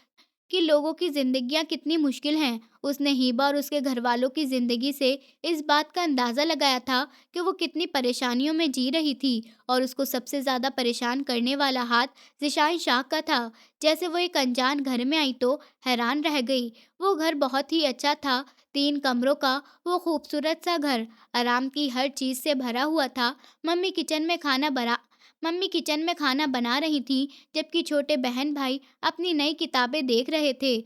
कि लोगों की ज़िंदगियाँ कितनी मुश्किल हैं। उसने हिबा और उसके घरवालों की ज़िंदगी से इस बात का अंदाज़ा लगाया था कि वो कितनी परेशानियों में जी रही थी, और उसको सबसे ज़्यादा परेशान करने वाला हाथ ज़िशान शाह का था। जैसे वो एक अनजान घर में आई तो हैरान रह गई। वो घर बहुत ही अच्छा था, 3 कमरों का वो खूबसूरत सा घर, आराम की हर चीज़ से भरा हुआ था। मम्मी किचन में खाना बना मम्मी किचन में खाना बना रही थीं, जबकि छोटे बहन भाई अपनी नई किताबें देख रहे थे,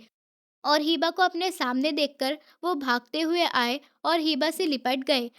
और हिबा को अपने सामने देखकर वो भागते हुए आए और हिबा से लिपट गए।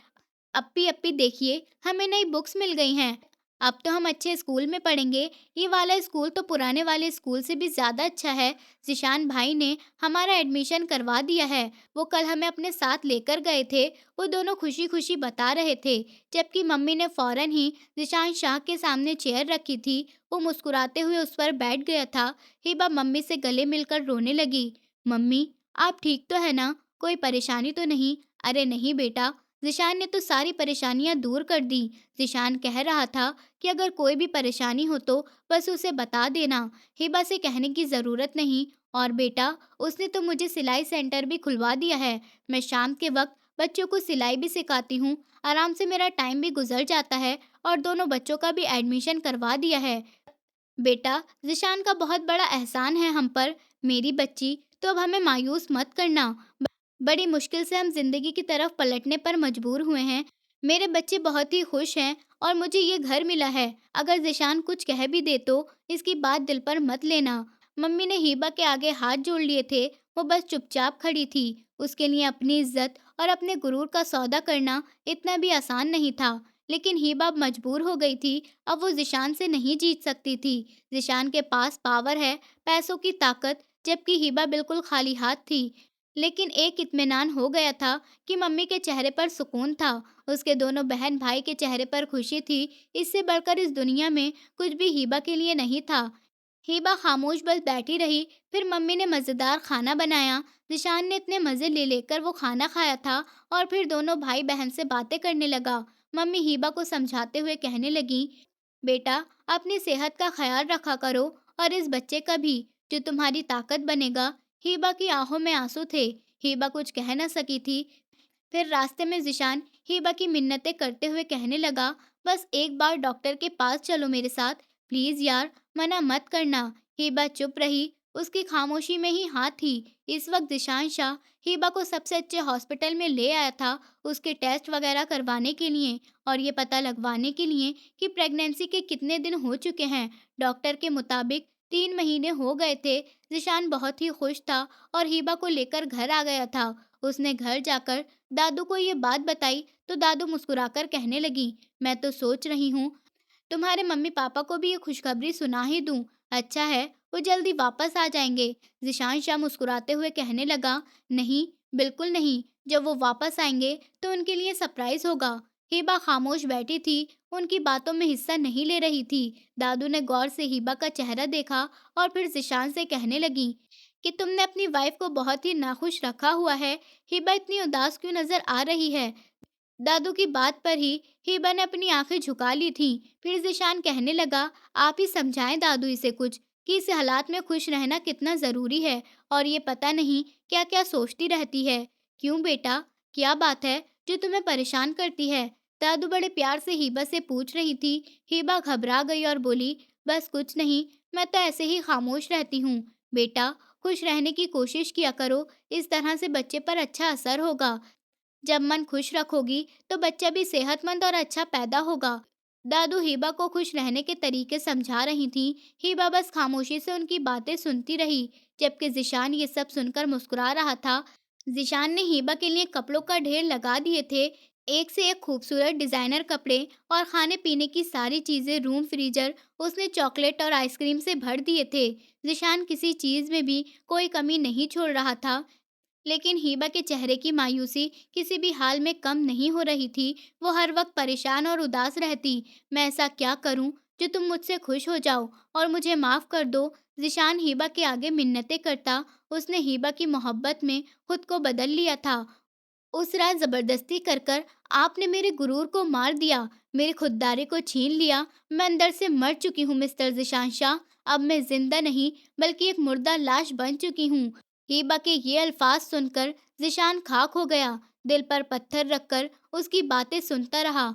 "अप्पी, अप्पी देखिए, हमें नई बुक्स मिल गई हैं। अब तो हम अच्छे स्कूल में पढ़ेंगे। ये वाला स्कूल तो पुराने वाले स्कूल से भी ज़्यादा अच्छा है। ज़ीशान भाई ने हमारा एडमिशन करवा दिया है। वो कल हमें अपने साथ लेकर गए थे। वो दोनों खुशी-खुशी बता रहे थे, जबकि मम्मी ने फ़ौरन ही ज़ीशान शाह के सामने चेयर रखी थी। वो मुस्कुराते हुए उस पर बैठ गया था। हिबा मम्मी से गले मिलकर रोने लगी। "मम्मी, आप ठीक तो है ना? कोई परेशानी तो नहीं?" "अरे नहीं बेटा, ज़ीशान ने तो सारी परेशानियाँ दूर कर दी।" ज़ीशान कह रहा था कि अगर कोई भी परेशानी हो तो बस उसे बता देना, हिबा से कहने की ज़रूरत नहीं। और बेटा, उसने तो मुझे सिलाई सेंटर भी खुलवा दिया है। मैं शाम के वक्त बच्चों को सिलाई भी सिखाती हूँ। आराम से मेरा टाइम भी गुजर जाता है और दोनों बच्चों का भी एडमिशन करवा दिया है। बेटा, ज़ीशान का बहुत बड़ा एहसान है हम पर। मेरी बच्ची, तो अब हमें मायूस मत करना। बड़ी मुश्किल से हम जिंदगी की तरफ पलटने पर मजबूर हुए हैं। मेरे बच्चे बहुत ही खुश हैं और मुझे ये घर मिला है। अगर ज़ीशान कुछ कह भी दे तो इसकी बात दिल पर मत लेना। मम्मी ने हिबा के आगे हाथ जोड़ लिए थे। वो बस चुपचाप खड़ी थी। उसके लिए अपनी इज्जत और अपने गुरूर का सौदा करना इतना भी आसान नहीं था। लेकिन हिबा अब मजबूर हो गई थी। अब वो ज़ीशान से नहीं जीत सकती थी। ज़ीशान के पास पावर है, पैसों की ताकत, जबकि हिबा बिल्कुल खाली हाथ थी। लेकिन एक इत्मीनान हो गया था कि मम्मी के चेहरे पर सुकून था, उसके दोनों बहन भाई के चेहरे पर खुशी थी। इससे बढ़कर इस दुनिया में कुछ भी हिबा के लिए नहीं था। हिबा खामोश बस बैठी रही। फिर मम्मी ने मज़ेदार खाना बनाया। ज़ीशान ने इतने मज़े ले लेकर वो खाना खाया था और फिर दोनों भाई बहन से बातें करने लगा। मम्मी हिबा को समझाते हुए कहने लगी, बेटा, अपनी सेहत का ख्याल रखा करो और इस बच्चे का भी, जो तुम्हारी ताकत बनेगा। हिबा की आंखों में आंसू थे। हिबा कुछ कह न सकी थी। फिर रास्ते में ज़ीशान हिबा की मिन्नतें करते हुए कहने लगा, बस एक बार डॉक्टर के पास चलो मेरे साथ, प्लीज़ यार, मना मत करना। हिबा चुप रही। उसकी खामोशी में ही हाथ थी। इस वक्त ज़ीशान शाह हिबा को सबसे अच्छे हॉस्पिटल में ले आया था, उसके टेस्ट वगैरह करवाने के लिए और ये पता लगवाने के लिए कि प्रेगनेंसी के कितने दिन हो चुके हैं। डॉक्टर के मुताबिक 3 महीने हो गए थे। ज़ीशान बहुत ही खुश था और हिबा को लेकर घर आ गया था। उसने घर जाकर दादू को ये बात बताई तो दादू मुस्कुराकर कहने लगी, मैं तो सोच रही हूँ तुम्हारे मम्मी पापा को भी ये खुशखबरी सुना ही दूँ। अच्छा है, वो जल्दी वापस आ जाएँगे। ज़ीशान शाह मुस्कुराते हुए कहने लगा, नहीं, बिल्कुल नहीं। जब वो वापस आएँगे तो उनके लिए सरप्राइज़ होगा। हिबा खामोश बैठी थी, उनकी बातों में हिस्सा नहीं ले रही थी। दादू ने गौर से हिबा का चेहरा देखा और फिर ज़ीशान से कहने लगी कि तुमने अपनी वाइफ़ को बहुत ही नाखुश रखा हुआ है। हिबा इतनी उदास क्यों नज़र आ रही है? दादू की बात पर ही हिबा ने अपनी आंखें झुका ली थीं। फिर ज़ीशान कहने लगा, आप ही समझाएं दादू इसे कुछ, कि इस हालात में खुश रहना कितना ज़रूरी है और ये पता नहीं क्या-क्या सोचती रहती है। क्यों बेटा, क्या बात है जो तुम्हें परेशान करती है? दादू बड़े प्यार से हिबा से पूछ रही थी। हिबा घबरा गई और बोली, बस कुछ नहीं, मैं तो ऐसे ही खामोश रहती हूँ। बेटा, खुश रहने की कोशिश किया करो, इस तरह से बच्चे पर अच्छा असर होगा। जब मन खुश रखोगी तो बच्चा भी सेहतमंद और अच्छा पैदा होगा। दादू हिबा को खुश रहने के तरीके समझा रही थी। हिबा बस खामोशी से उनकी बातें सुनती रही, जबकि ज़ीशान ये सब सुनकर मुस्कुरा रहा था। ज़ीशान ने हिबा के लिए कपड़ों का ढेर लगा दिए थे। एक से एक खूबसूरत डिज़ाइनर कपड़े और खाने पीने की सारी चीज़ें, रूम फ्रीजर उसने चॉकलेट और आइसक्रीम से भर दिए थे। ज़ीशान किसी चीज़ में भी कोई कमी नहीं छोड़ रहा था। लेकिन हिबा के चेहरे की मायूसी किसी भी हाल में कम नहीं हो रही थी। वो हर वक्त परेशान और उदास रहती। मैं ऐसा क्या करूं जो तुम मुझसे खुश हो जाओ और मुझे माफ़ कर दो? ज़ीशान हिबा के आगे मिन्नतें करता। उसने हिबा की मोहब्बत में खुद को बदल लिया था। उस रात ज़बरदस्ती कर कर आपने मेरे गुरूर को मार दिया, मेरी खुददारी को छीन लिया। मैं अंदर से मर चुकी हूँ मिस्टर ज़ीशान शाह। अब मैं ज़िंदा नहीं, बल्कि एक मुर्दा लाश बन चुकी हूँ। हिबा के ये अल्फाज सुनकर ज़ीशान खाक हो गया। दिल पर पत्थर रखकर उसकी बातें सुनता रहा।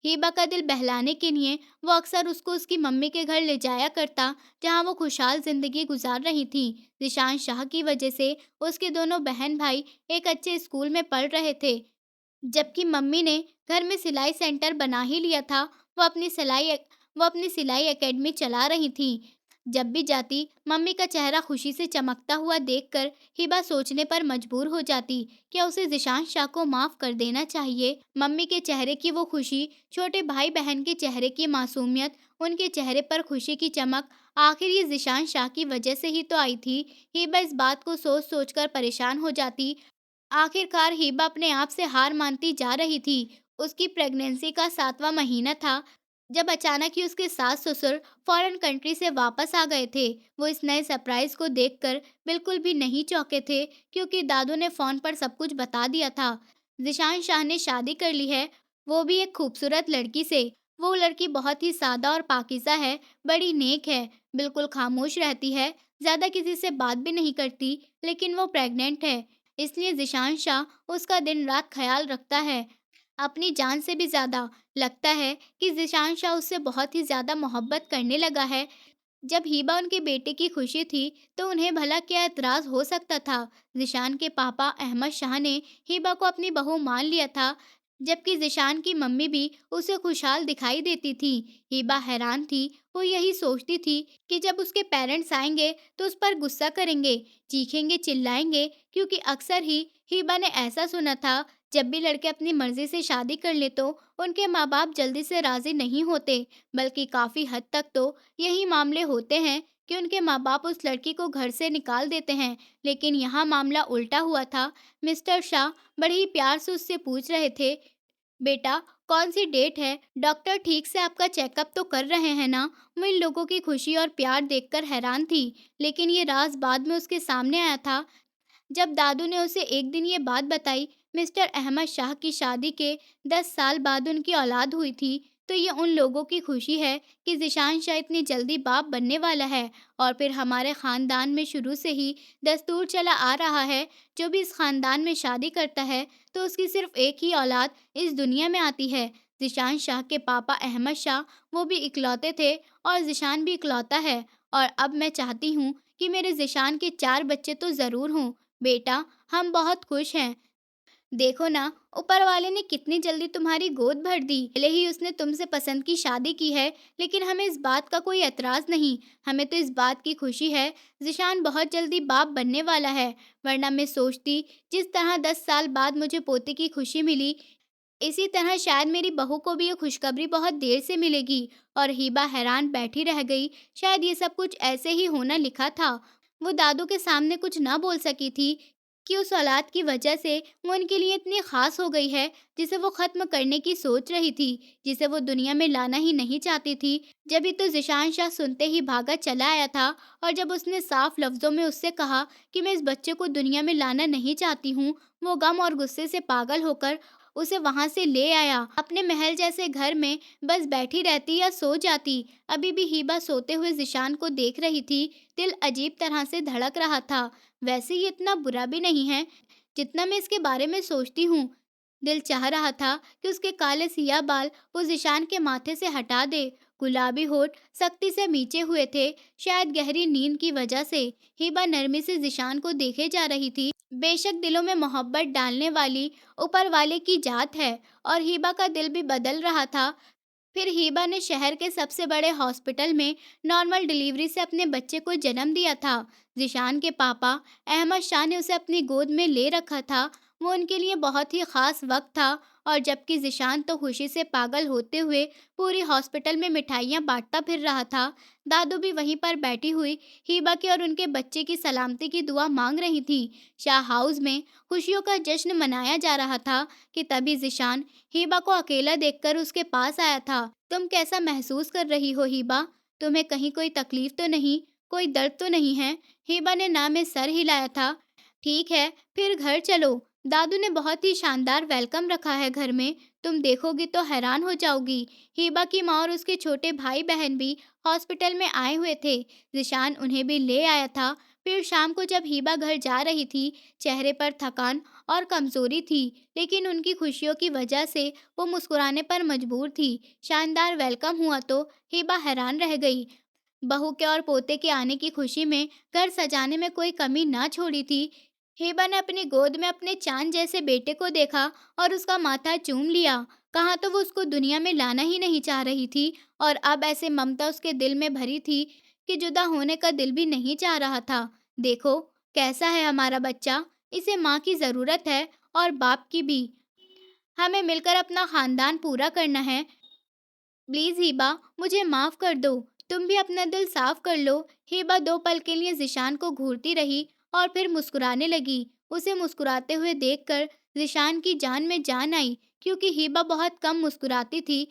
हिबा का दिल बहलाने के लिए वो अक्सर उसको उसकी मम्मी के घर ले जाया करता, जहाँ वो खुशहाल जिंदगी गुजार रही थी। ज़ीशान शाह की वजह से उसके दोनों बहन भाई एक अच्छे स्कूल में पढ़ रहे थे, जबकि मम्मी ने घर में सिलाई सेंटर बना ही लिया था। वो अपनी सिलाई एकेडमी चला रही थी। जब भी जाती, मम्मी का चेहरा खुशी से चमकता हुआ देखकर हिबा सोचने पर मजबूर हो जाती, क्या उसे ज़िशान शाह को माफ़ कर देना चाहिए? मम्मी के चेहरे की वो खुशी, छोटे भाई-बहन के चेहरे की मासूमियत, उनके चेहरे पर खुशी की चमक, आखिर ये ज़िशान शाह की वजह से ही तो आई थी। हिबा इस बात को सोच-सोच कर परेशान हो जाती। आखिरकार हिबा अपने आप से हार मानती जा रही थी। उसकी प्रेगनेंसी का 7वां महीना था, जब अचानक ही उसके सास-ससुर फॉरेन कंट्री से वापस आ गए थे। वो इस नए सरप्राइज़ को देखकर बिल्कुल भी नहीं चौंके थे, क्योंकि दादू ने फ़ोन पर सब कुछ बता दिया था। ज़िशान शाह ने शादी कर ली है, वो भी एक खूबसूरत लड़की से। वो लड़की बहुत ही सादा और पाकीज़ा है, बड़ी नेक है, बिल्कुल खामोश रहती है, ज़्यादा किसी से बात भी नहीं करती, लेकिन वो प्रेग्नेंट है। इसलिए ज़िशान शाह उसका दिन-रात ख़्याल रखता है, अपनी जान से भी ज़्यादा। लगता है कि ज़िशान शाह उससे बहुत ही ज़्यादा मोहब्बत करने लगा है। जब हिबा उनके बेटे की खुशी थी, तो उन्हें भला क्या एतराज़ हो सकता था? ज़िशान के पापा अहमद शाह ने हिबा को अपनी बहू मान लिया था, जबकि ज़िशान की मम्मी भी उसे खुशहाल दिखाई देती थी। हिबा हैरान थी, वो यही सोचती थी कि जब उसके पेरेंट्स आएंगे तो उस पर गुस्सा करेंगे, चीखेंगे, चिल्लाएंगे, क्योंकि अक्सर ही हिबा ने ऐसा सुना था, जब भी लड़के अपनी मर्जी से शादी कर ले तो उनके माँ बाप जल्दी से राज़ी नहीं होते, बल्कि काफ़ी हद तक तो यही मामले होते हैं कि उनके माँ-बाप उस लड़की को घर से निकाल देते हैं। लेकिन यहाँ मामला उल्टा हुआ था। मिस्टर शाह बड़े ही प्यार से उससे पूछ रहे थे, बेटा, कौन सी डेट है? डॉक्टर ठीक से आपका चेकअप तो कर रहे हैं ना? मैं इन लोगों की खुशी और प्यार देखकर हैरान थी, लेकिन ये राज बाद में उसके सामने आया था, जब दादू ने उसे एक दिन ये बात बताई। मिस्टर अहमद शाह की शादी के 10 साल बाद उनकी औलाद हुई थी। तो ये उन लोगों की खुशी है कि ज़िशान शाह इतनी जल्दी बाप बनने वाला है। और फिर हमारे ख़ानदान में शुरू से ही दस्तूर चला आ रहा है, जो भी इस ख़ानदान में शादी करता है तो उसकी सिर्फ़ एक ही औलाद इस दुनिया में आती है। ज़िशान शाह के पापा अहमद शाह, वो भी इकलौते थे, और ज़िशान भी इकलौता है। और अब मैं चाहती हूँ कि मेरे ज़िशान के 4 बच्चे तो ज़रूर हों। बेटा, हम बहुत खुश हैं। देखो ना, ऊपर वाले ने कितनी जल्दी तुम्हारी गोद भर दी। भले ही उसने तुमसे पसंद की शादी की है, लेकिन हमें इस बात का कोई एतराज़ नहीं। हमें तो इस बात की खुशी है, ज़िशान बहुत जल्दी बाप बनने वाला है। वरना मैं सोचती, जिस तरह 10 साल बाद मुझे पोते की खुशी मिली, इसी तरह शायद मेरी बहू को भी ये खुशखबरी बहुत देर से मिलेगी। और हिबा हैरान बैठी रह गई। शायद ये सब कुछ ऐसे ही होना लिखा था। वो दादू के सामने कुछ ना बोल सकी थी कि उस औलाद की वजह से वो उनके लिए इतनी खास हो गई है, जिसे वो खत्म करने की सोच रही थी, जिसे वो दुनिया में लाना ही नहीं चाहती थी। जब ही तो ज़िशान शाह सुनते ही भागा चला आया था, और जब उसने साफ लफ्ज़ों में उससे कहा कि मैं इस बच्चे को दुनिया में लाना नहीं चाहती हूँ, वो गम और गुस्से से पागल होकर उसे वहां से ले आया। अपने महल जैसे घर में बस बैठी रहती या सो जाती। अभी भी हिबा सोते हुए ज़िशान को देख रही थी। दिल अजीब तरह से धड़क रहा था। वैसे ये इतना बुरा भी नहीं है, जितना मैं इसके बारे में सोचती हूँ। दिल चाह रहा था कि उसके काले सिया बाल वो ज़िशान के माथे से हटा दे। गुलाबी होठ सख्ती से मींचे हुए थे, शायद गहरी नींद की वजह से। हिबा नरमी से ज़िशान को देखे जा रही थी। बेशक दिलों में मोहब्बत डालने वाली ऊपर वाले की जात है, और हिबा का दिल भी बदल रहा था। फिर हिबा ने शहर के सबसे बड़े हॉस्पिटल में नॉर्मल डिलीवरी से अपने बच्चे को जन्म दिया था। जिशान के पापा अहमद शाह ने उसे अपनी गोद में ले रखा था। वो उनके लिए बहुत ही खास वक्त था। और जबकि जिशान तो खुशी से पागल होते हुए पूरी हॉस्पिटल में मिठाइयाँ बांटता फिर रहा था, दादू भी वहीं पर बैठी हुई हिबा की और उनके बच्चे की सलामती की दुआ मांग रही थी। शाह हाउस में खुशियों का जश्न मनाया जा रहा था कि तभी जिशान हिबा को अकेला देखकर उसके पास आया था। तुम कैसा महसूस कर रही हो हिबा? तुम्हें कहीं कोई तकलीफ तो नहीं, कोई दर्द तो नहीं है? हिबा ने ना में सर हिलाया था। ठीक है, फिर घर चलो। दादू ने बहुत ही शानदार वेलकम रखा है घर में। तुम देखोगी तो हैरान हो जाओगी। हिबा की माँ और उसके छोटे भाई बहन भी हॉस्पिटल में आए हुए थे। जिशान उन्हें भी ले आया था। फिर शाम को जब हिबा घर जा रही थी, चेहरे पर थकान और कमजोरी थी, लेकिन उनकी खुशियों की वजह से वो मुस्कुराने पर मजबूर थी। शानदार वेलकम हुआ तो हिबा हैरान रह गई। बहू के और पोते के आने की खुशी में घर सजाने में कोई कमी ना छोड़ी थी। हिबा ने अपनी गोद में अपने चांद जैसे बेटे को देखा और उसका माथा चूम लिया। कहाँ तो वो उसको दुनिया में लाना ही नहीं चाह रही थी, और अब ऐसे ममता उसके दिल में भरी थी कि जुदा होने का दिल भी नहीं चाह रहा था। देखो, कैसा है हमारा बच्चा, इसे माँ की ज़रूरत है और बाप की भी। हमें मिलकर अपना खानदान पूरा करना है। प्लीज़ हिबा, मुझे माफ़ कर दो। तुम भी अपना दिल साफ कर लो। हिबा 2 पल के लिए ज़िशान को घूरती रही और फिर मुस्कुराने लगी। उसे मुस्कुराते हुए देखकर ज़िशान की जान में जान आई, क्योंकि हिबा बहुत कम मुस्कुराती थी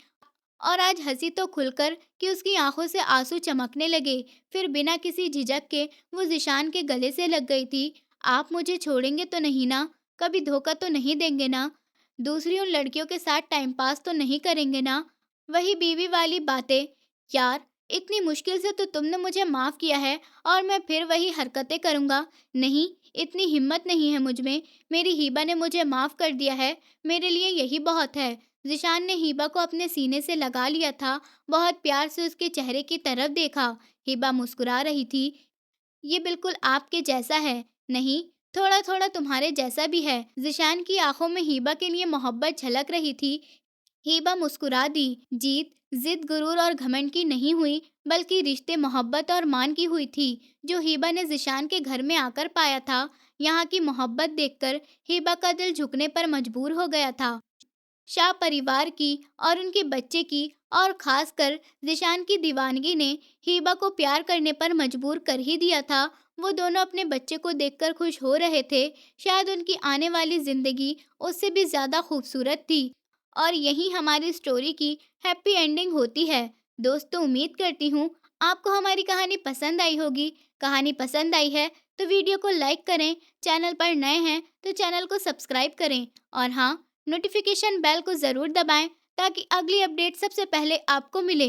और आज हंसी तो खुलकर कि उसकी आंखों से आंसू चमकने लगे। फिर बिना किसी झिझक के वो ज़िशान के गले से लग गई थी। आप मुझे छोड़ेंगे तो नहीं ना? कभी धोखा तो नहीं देंगे ना? दूसरी उन लड़कियों के साथ टाइम पास तो नहीं करेंगे ना? वही बीवी वाली बातें। यार, इतनी मुश्किल से तो तुमने मुझे माफ़ किया है और मैं फिर वही हरकतें करूँगा? नहीं, इतनी हिम्मत नहीं है मुझ में। मेरी हिबा ने मुझे माफ़ कर दिया है, मेरे लिए यही बहुत है। ज़िशान ने हिबा को अपने सीने से लगा लिया था, बहुत प्यार से उसके चेहरे की तरफ देखा। हिबा मुस्कुरा रही थी। ये बिल्कुल आपके जैसा है। नहीं, थोड़ा-थोड़ा तुम्हारे जैसा भी है। ज़िशान की आँखों में हिबा के लिए मोहब्बत झलक रही थी। हिबा मुस्कुरा दी। जीत, ज़िद, गुरूर और घमंड की नहीं हुई, बल्कि रिश्ते, मोहब्बत और मान की हुई थी, जो हिबा ने ज़िशान के घर में आकर पाया था। यहाँ की मोहब्बत देखकर हिबा का दिल झुकने पर मजबूर हो गया था। शाह परिवार की और उनके बच्चे की और खासकर ज़िशान की दीवानगी ने हिबा को प्यार करने पर मजबूर कर ही दिया था। वो दोनों अपने बच्चे को देखकर खुश हो रहे थे। शायद उनकी आने वाली ज़िंदगी उससे भी ज़्यादा खूबसूरत थी। और यही हमारी स्टोरी की हैप्पी एंडिंग होती है। दोस्तों, उम्मीद करती हूँ आपको हमारी कहानी पसंद आई होगी। कहानी पसंद आई है तो वीडियो को लाइक करें, चैनल पर नए हैं तो चैनल को सब्सक्राइब करें और हाँ, नोटिफिकेशन बेल को ज़रूर दबाएं ताकि अगली अपडेट सबसे पहले आपको मिले।